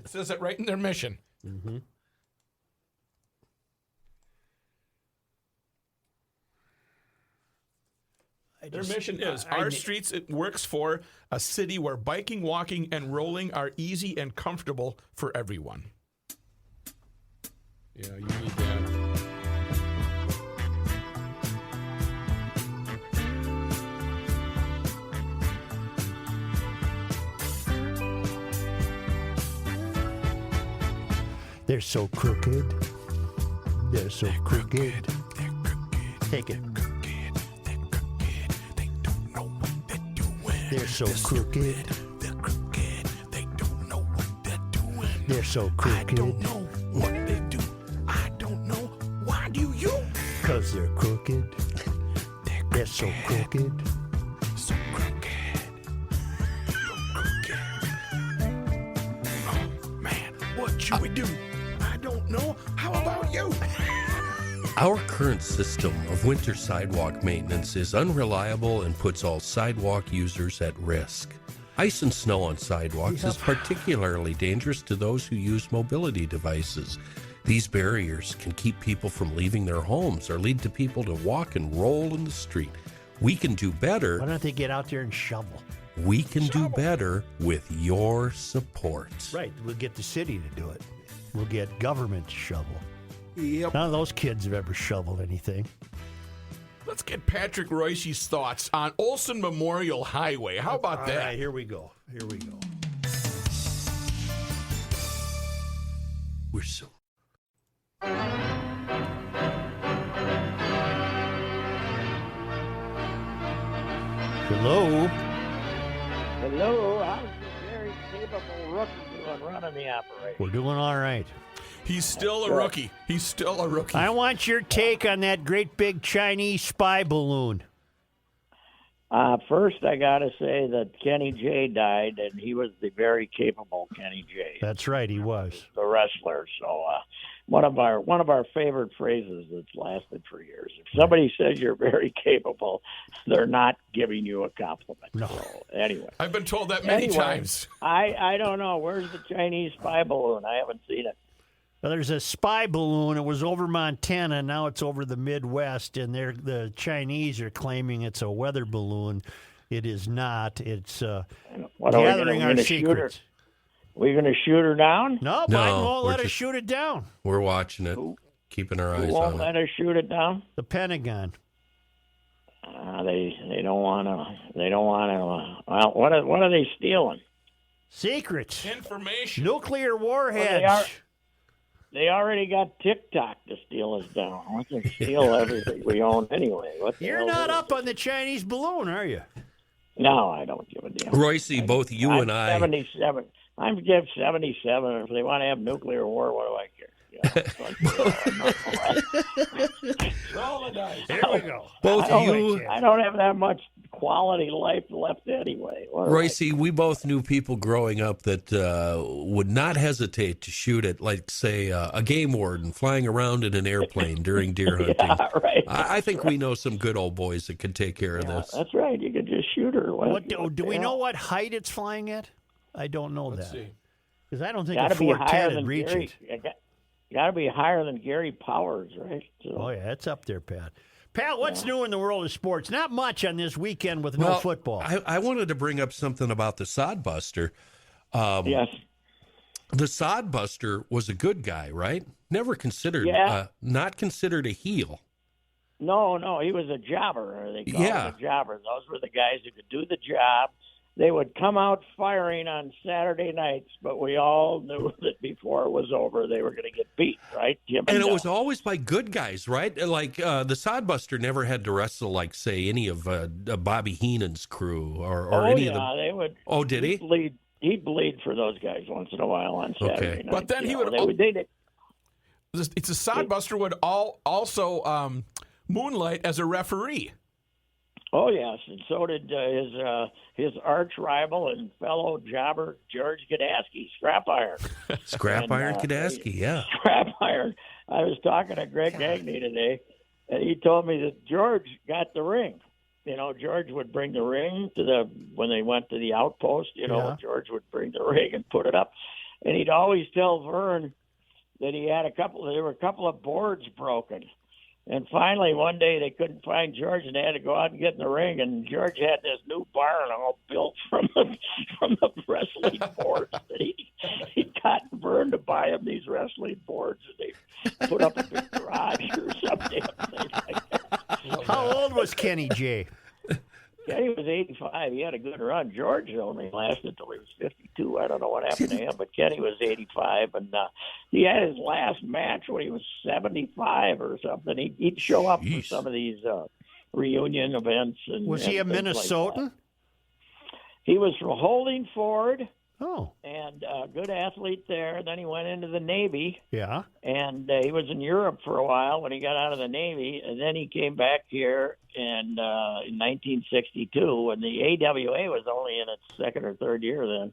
says it right in their mission. Mm-hmm. Their mission is, Our Streets, it works for a city where biking, walking, and rolling are easy and comfortable for everyone. Yeah, you need that. They're so crooked. They're so crooked. Take it. They're so crooked. They're crooked. They don't know what they're doing. They're so crooked. I don't know what they do. I don't know. Why do you? 'Cause they're crooked. They're so crooked. So crooked. So crooked. Oh, man, what should we do? I don't know. How about you? Our current system of winter sidewalk maintenance is unreliable and puts all sidewalk users at risk. Ice and snow on sidewalks is particularly dangerous to those who use mobility devices. These barriers can keep people from leaving their homes or lead to people to walk and roll in the street. We can do better. Why don't they get out there and shovel? We can do better with your support. Right. We'll get the city to do it. We'll get government to shovel. Yep. None of those kids have ever shoveled anything. Let's get Patrick Reusse's thoughts on Olson Memorial Highway. How about that? All right, here we go. Here we go. We're so... Hello. Hello, how's the very capable rookie doing running the operation? We're doing all right. He's still a rookie. He's still a rookie. I want your take on that great big Chinese spy balloon. First, I got to say that Kenny J died, and he was the very capable Kenny J. That's right, he was. The wrestler. So one of our favorite phrases that's lasted for years. If somebody says you're very capable, they're not giving you a compliment. No. So, anyway. I've been told that many times. I don't know. Where's the Chinese spy balloon? I haven't seen it. Well, there's a spy balloon. It was over Montana. Now it's over the Midwest, and the Chinese are claiming it's a weather balloon. It is not. It's gathering our secrets. We're going to shoot her down? No, Biden won't let us shoot it down. We're watching it, keeping our eyes Who on won't let us shoot it down? The Pentagon. They don't want to. They don't want to. Well, what are they stealing? Secrets. Information. Nuclear warheads. Well, they already got TikTok to steal us down. Why don't they steal everything we own anyway? You're not up on the Chinese balloon, are you? No, I don't give a damn. Reusse, both you and I. 77. I'm give 77. If they want to have nuclear war, what do I care? Roll the dice. Here we go. Both you. I don't have that much quality life left anyway. Reusse, we both knew people growing up that would not hesitate to shoot at, like, say, a game warden flying around in an airplane during deer hunting. Yeah, right. I think we know some good old boys that can take care of this. That's right. You could just shoot her. Do we know what height it's flying at? I don't know that. Because I don't think gotta a 410 would reach Gary, it. Got to be higher than Gary Powers, right? So, oh, yeah, it's up there, Pat. Pat, what's new in the world of sports? Not much on this weekend with no football. I wanted to bring up something about the Sodbuster. Yes. The Sodbuster was a good guy, right? Never considered, not considered a heel. No, he was a jobber. They called him a jobber. Those were the guys who could do the job. They would come out firing on Saturday nights, but we all knew that before it was over, they were going to get beat, right? And it was always by good guys, right? Like the Sodbuster never had to wrestle, like, say, any of Bobby Heenan's crew or any of them. They would. Oh, did he? He'd bleed for those guys once in a while on Saturday night. But then he would. It's a Sodbuster would also moonlight as a referee. Oh yes, and so did his arch rival and fellow jobber George Gadasky, Scrap Iron. Scrap Iron Gadasky, yeah. Scrap Iron. I was talking to Greg Gagne today, and he told me that George got the ring. You know, George would bring the ring when they went to the outpost. You know, George would bring the ring and put it up, and he'd always tell Vern that he had there were a couple of boards broken. And finally, one day they couldn't find George, and they had to go out and get in the ring. And George had this new barn all built from the wrestling boards that he got Vern to buy him these wrestling boards, and they put up a big garage or something like that. How old was Kenny J? Kenny was 85. He had a good run. George only lasted until he was 52. I don't know what happened to him, but Kenny was 85, and he had his last match when he was 75 or something. He'd show up for some of these reunion events. And was he a Minnesotan? He was from Holding Ford. Oh. And good athlete there. Then he went into the Navy. Yeah. And he was in Europe for a while when he got out of the Navy. And then he came back here in 1962 when the AWA was only in its second or third year then.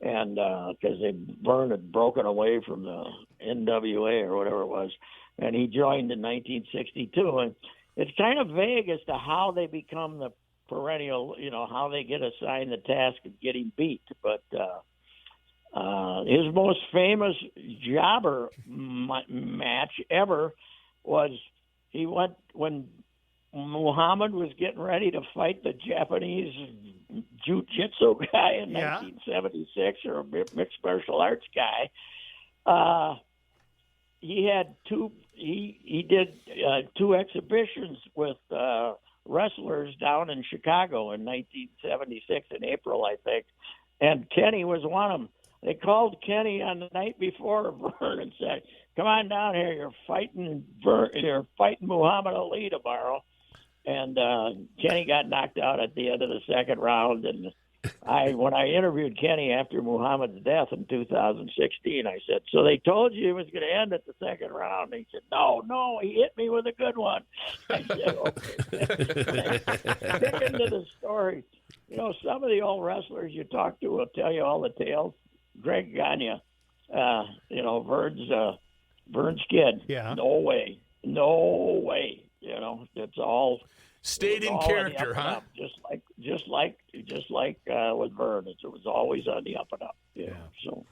And because Vern had broken away from the NWA or whatever it was. And he joined in 1962. And it's kind of vague as to how they become the perennial, how they get assigned the task of getting beat. But his most famous jobber match ever was he went when Muhammad was getting ready to fight the Japanese jiu-jitsu guy in 1976, or a mixed martial arts guy. He had he did two exhibitions with wrestlers down in Chicago in 1976 in April, I think, and Kenny was one of them. They called Kenny on the night before Vern and said, "Come on down here. You're fighting Muhammad Ali tomorrow." And Kenny got knocked out at the end of the second round. And when I interviewed Kenny after Muhammad's death in 2016, I said, "So they told you it was going to end at the second round?" And he said, No, he hit me with a good one. I said, "Okay." Get into the story. Some of the old wrestlers you talk to will tell you all the tales. Greg Gagne, Vern's kid. Yeah. No way. It's all stayed in all character, huh? Just like with Vern, it was always on the up and up. So,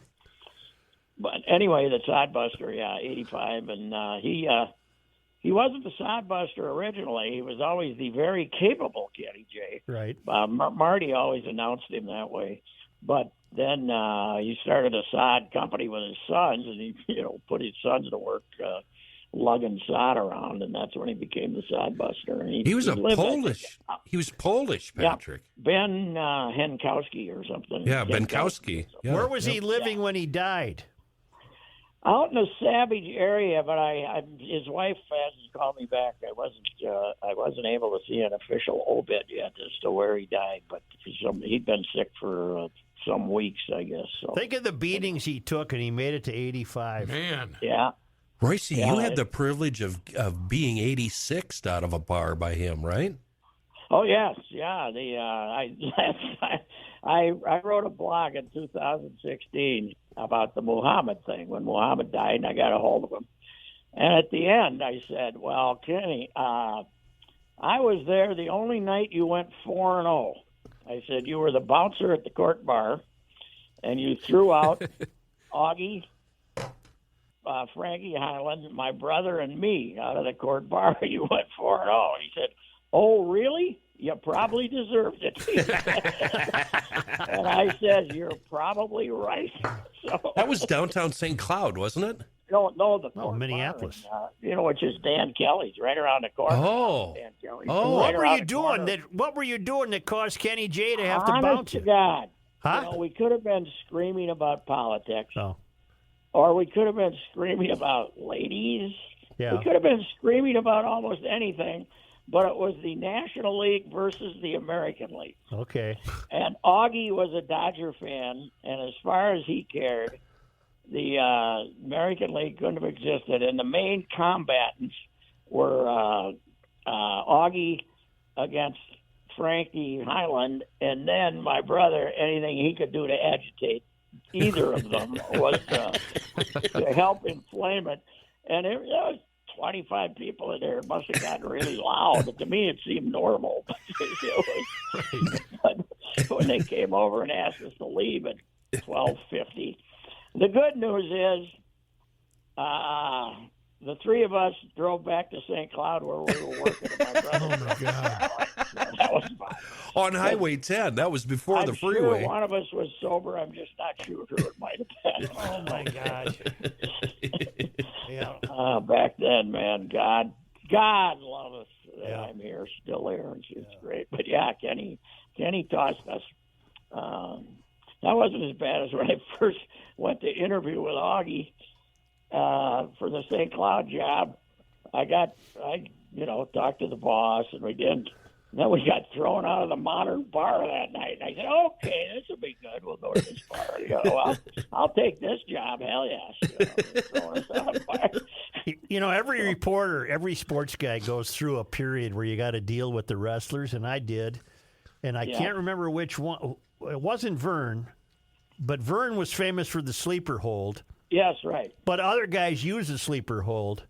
but anyway, the Sodbuster, 85, and he wasn't the Sodbuster originally. He was always the very capable Kenny J. Right. Marty always announced him that way, but then he started a sod company with his sons, and he put his sons to work lugging sod around, and that's when he became the Sodbuster. And he was Polish. He was Polish, Patrick. Yeah, Ben Henkowski or something. Yeah, Benkowski. Yeah. Where was he living when he died? Out in the Savage area, but his wife hasn't called me back. I wasn't able to see an official obit yet as to where he died, but he'd been sick for some weeks, I guess. So. Think of the beatings he took, and he made it to 85. Man. Yeah. Reusse, you had the privilege of being 86'd out of a bar by him, right? Oh yes, yeah. I wrote a blog in 2016 about the Muhammad thing when Muhammad died, and I got a hold of him. And at the end, I said, "Well, Kenny, I was there the only night you went 4-0. I said you were the bouncer at the court bar, and you threw out Augie." Frankie Highland, my brother, and me out of the court bar. You went 4-0. He said, "Oh, really? You probably deserved it." And I said, "You're probably right." So, that was downtown St. Cloud, wasn't it? No, the court Minneapolis. Bar, which is Dan Kelly's, right around the corner. Dan Kelly's. What were you doing? What were you doing that caused Kenny J to have to bounce you? To God, huh? We could have been screaming about politics. Oh. Or we could have been screaming about ladies. Yeah. We could have been screaming about almost anything, but it was the National League versus the American League. Okay. And Augie was a Dodger fan, and as far as he cared, the American League couldn't have existed. And the main combatants were Augie against Frankie Highland, and then my brother, anything he could do to agitate either of them was to help inflame it. And there was 25 people in there. It must have gotten really loud. But to me, it seemed normal. But when they came over and asked us to leave at 12:50, the good news is the three of us drove back to St. Cloud where we were working at my brother's. Oh, my God. That was fine. On Highway 10. That was before the freeway. Sure one of us was sober. I'm just not sure who it might have been. Oh, my God. Yeah. Back then, man, God love us. Yeah. I'm here, still here, and it's great. But, yeah, Kenny tossed us. That wasn't as bad as when I first went to interview with Augie for the St. Cloud job. I talked to the boss, and we didn't then we got thrown out of the Modern Bar that night. And I said, okay, this will be good. We'll go to this bar. I'll take this job. Hell yes. Throwing us out of the bar. Every reporter, every sports guy goes through a period where you got to deal with the wrestlers, and I did. And I can't remember which one. It wasn't Vern, but Vern was famous for the sleeper hold. Yes, right. But other guys use the sleeper hold,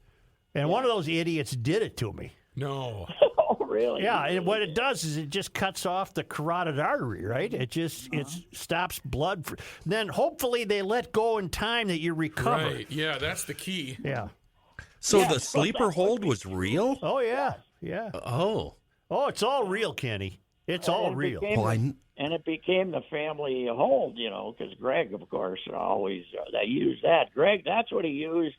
and one of those idiots did it to me. No. Oh, really? Yeah, and what it does is it just cuts off the carotid artery, right? It just it stops blood. Then hopefully they let go in time that you recover. Right, yeah, that's the key. Yeah. So the sleeper hold was real? Oh, yeah, yeah. Oh, it's all real, Kenny. It's all real. And it became the family hold, because Greg, of course, always they used that. Greg, that's what he used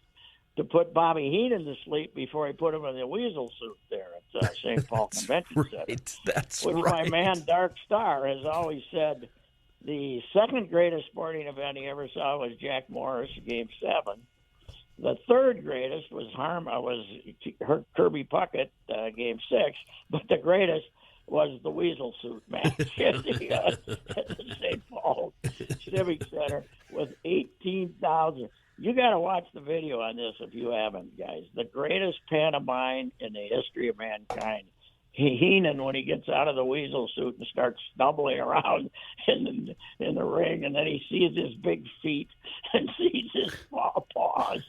to put Bobby Heenan to sleep before he put him in the weasel suit there at St. Paul Convention Center. That's which right. my man Dark Star has always said the second greatest sporting event he ever saw was Jack Morris, Game 7. The third greatest was Kirby Puckett, Game 6. But the greatest was the weasel suit match at the St. Paul Civic Center with 18,000. You got to watch the video on this if you haven't, guys. The greatest pantomime in the history of mankind. Heenan, when he gets out of the weasel suit and starts stumbling around in the ring, and then he sees his big feet and sees his paws.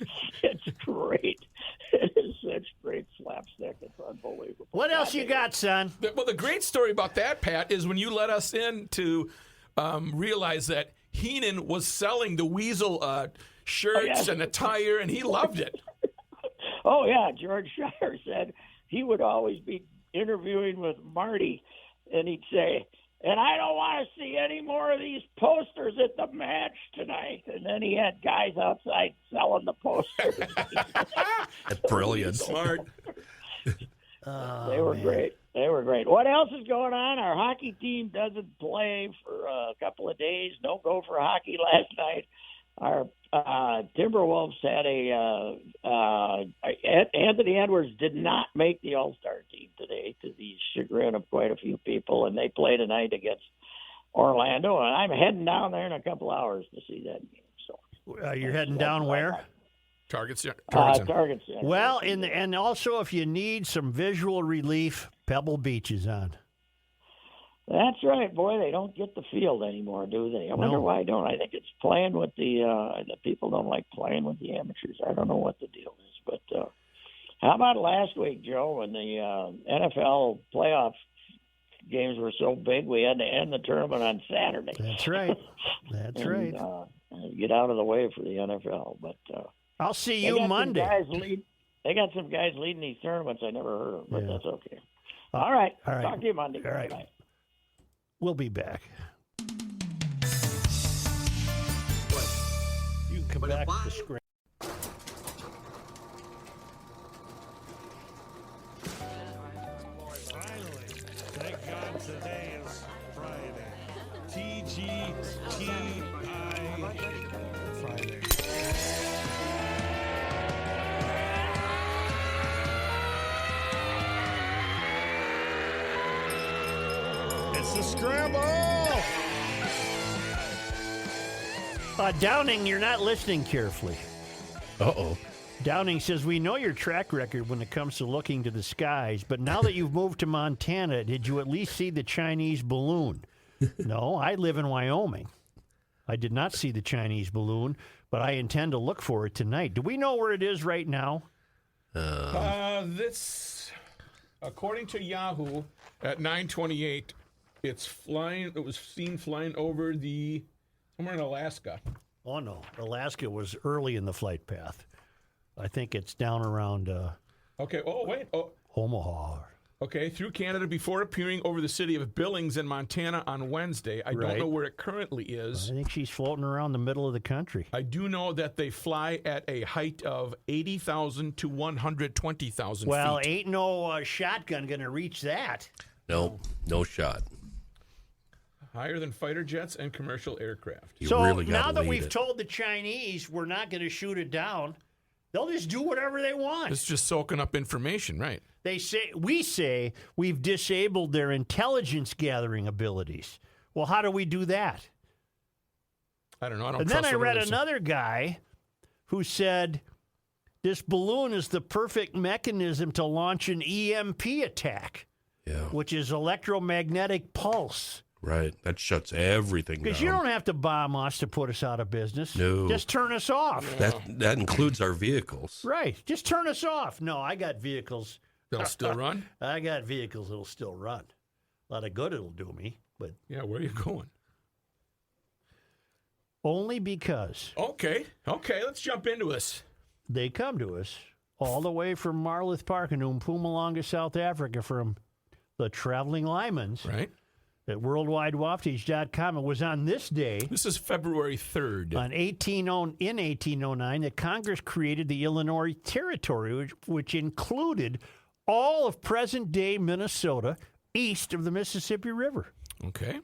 It's great. It is such great slapstick. It's unbelievable. What else you got, son? Well, the great story about that, Pat, is when you let us in to realize that Heenan was selling the weasel shirts and attire, and he loved it. Oh, yeah. George Shire said he would always be interviewing with Marty, and he'd say, and I don't want to see any more of these posters at the match tonight. And then he had guys outside selling the posters. That's brilliant. Smart. They were great. They were great. What else is going on? Our hockey team doesn't play for a couple of days. Don't go for hockey last night. Our Timberwolves had Anthony Edwards did not make the All-Star team today, to the chagrin of quite a few people, and they play tonight against Orlando. And I'm heading down there in a couple hours to see that game. So you're heading down where? Target Center. Target Center. Well, and also if you need some visual relief, Pebble Beach is on. That's right, boy. They don't get the field anymore, do they? I wonder why don't. I think it's playing with the people don't like playing with the amateurs. I don't know what the deal is, but how about last week, Joe, when the NFL playoff games were so big we had to end the tournament on Saturday. That's right. That's right. Get out of the way for the NFL, but I'll see you Monday. They got some guys leading these tournaments I never heard of, but that's okay. All right. Talk to you Monday. All right. Bye. We'll be back. You can come back to the screen. Finally, thank God today is Friday. TGTI Friday. It's the scramble! Downing, you're not listening carefully. Uh-oh. Downing says, we know your track record when it comes to looking to the skies, but now that you've moved to Montana, did you at least see the Chinese balloon? No, I live in Wyoming. I did not see the Chinese balloon, but I intend to look for it tonight. Do we know where it is right now? This, according to Yahoo, at 9:28, it's flying. It was seen flying over somewhere in Alaska. Oh, no. Alaska was early in the flight path. I think it's down around Okay. Oh, wait. Oh. Omaha. Okay. Through Canada before appearing over the city of Billings in Montana on Wednesday. I don't know where it currently is. I think she's floating around the middle of the country. I do know that they fly at a height of 80,000 to 120,000 feet. Well, ain't no shotgun going to reach that. No shot. Higher than fighter jets and commercial aircraft. So now that we've told the Chinese we're not going to shoot it down, They'll just do whatever they want. It's just soaking up information, right? We say we've disabled their intelligence gathering abilities. Well, how do we do that? I don't know. I don't and trust then I read everything. another guy who said this balloon is the perfect mechanism to launch an EMP attack, which is electromagnetic pulse. Right. That shuts everything down. Because you don't have to bomb us to put us out of business. No. Just turn us off. That includes our vehicles. Right. Just turn us off. No, I got vehicles. They'll still run? I got vehicles that'll still run. A lot of good it'll do me, but yeah, where are you going? Only because. Okay, let's jump into this. They come to us all the way from Marloth Park in Mpumalanga, South Africa, from the Traveling Lymans. Right. At worldwidewaftage.com. It was on this day. This is February 3rd. In 1809 that Congress created the Illinois Territory, which included all of present-day Minnesota east of the Mississippi River. Okay. It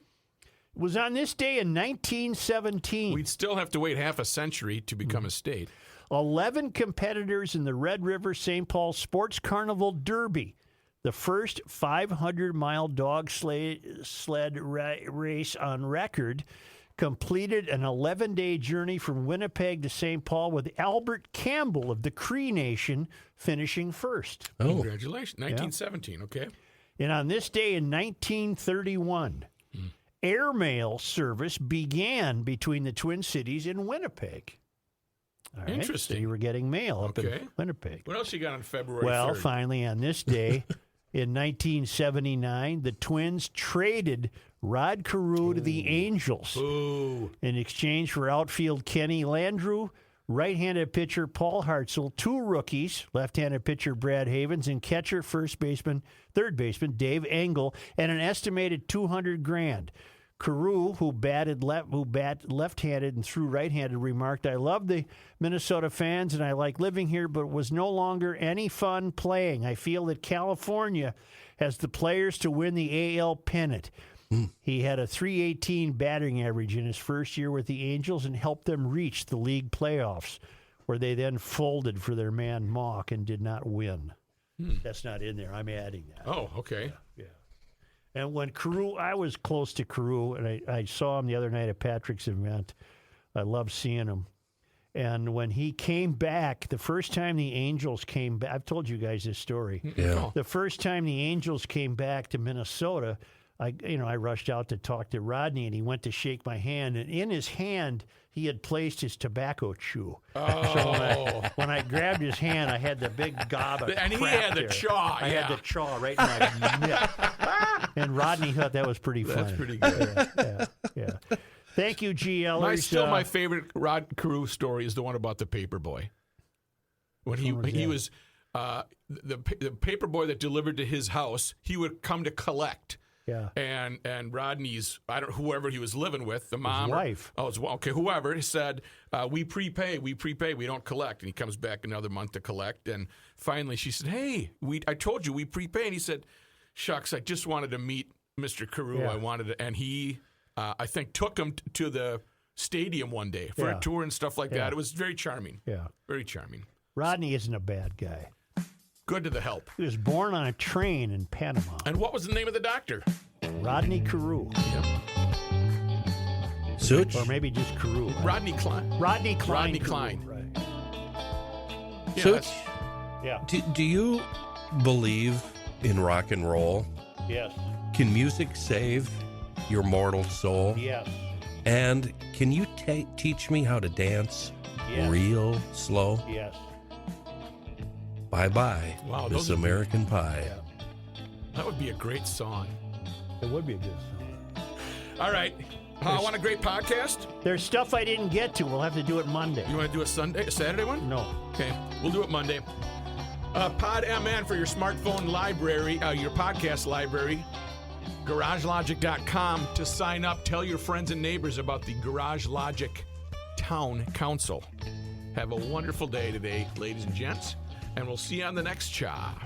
was on this day in 1917. We'd still have to wait half a century to become a state. 11 competitors in the Red River St. Paul Sports Carnival Derby, the first 500-mile dog sled race on record, completed an 11-day journey from Winnipeg to St. Paul with Albert Campbell of the Cree Nation finishing first. Oh. Congratulations. 1917, okay. And on this day in 1931, airmail service began between the Twin Cities and Winnipeg. All right, interesting. So you were getting mail up in Winnipeg. What else you got on February 3rd? Well, finally, on this day in 1979, the Twins traded Rod Carew to the Angels in exchange for outfield Kenny Landrew, right-handed pitcher Paul Hartzell, 2 rookies, left-handed pitcher Brad Havens, and catcher, third baseman Dave Engel, and an estimated $200,000. Carew, who batted left-handed and threw right-handed, remarked, "I love the Minnesota fans and I like living here, but it was no longer any fun playing. I feel that California has the players to win the AL pennant." He had a .318 batting average in his first year with the Angels and helped them reach the league playoffs, where they then folded for their man Mock and did not win. That's not in there. I'm adding that. Oh, okay. Yeah. And when Carew, I was close to Carew, and I saw him the other night at Patrick's event. I love seeing him. And when he came back, the first time the Angels came back, I've told you guys this story. Yeah. The first time the Angels came back to Minnesota, I rushed out to talk to Rodney, and he went to shake my hand, and in his hand he had placed his tobacco chew. Oh. So when I grabbed his hand, I had the big gob of And he crap had the there. chaw, I had the chaw right in my neck. And Rodney thought that was pretty funny. That's pretty good. Yeah. Thank you, GLers. My favorite Rod Carew story is the one about the paper boy. When he was the paper boy that delivered to his house, he would come to collect. Yeah. And Rodney's, whoever he was living with, the mom. His wife. Whoever, he said, we prepay, we don't collect. And he comes back another month to collect. And finally she said, "Hey, I told you we prepay." And he said, "Shucks, I just wanted to meet Mr. Carew. Yeah. I wanted to," and he, I think, took him to the stadium one day for a tour and stuff like that. It was very charming. Yeah. Very charming. Rodney isn't a bad guy. Good to the help. He was born on a train in Panama. And what was the name of the doctor? Rodney Carew. Yep. Such? Or maybe just Carew. Rodney Klein. Rodney Klein. Rodney Carew, Klein. Right. Yeah, Such? Yeah. Do you believe in rock and roll? Yes. Can music save your mortal soul? Yes. And can you teach me how to dance Yes. real slow? Yes. Bye-bye, Wow, This those are- American Pie. that would be a great song. It would be a good song. All right. I want a great podcast. There's stuff I didn't get to. We'll have to do it Monday. You want to do a Saturday one? No. Okay, we'll do it Monday. PodMN for your smartphone library, your podcast library. GarageLogic.com to sign up. Tell your friends and neighbors about the Garage Logic Town Council. Have a wonderful day today, ladies and gents, and we'll see you on the next Cha.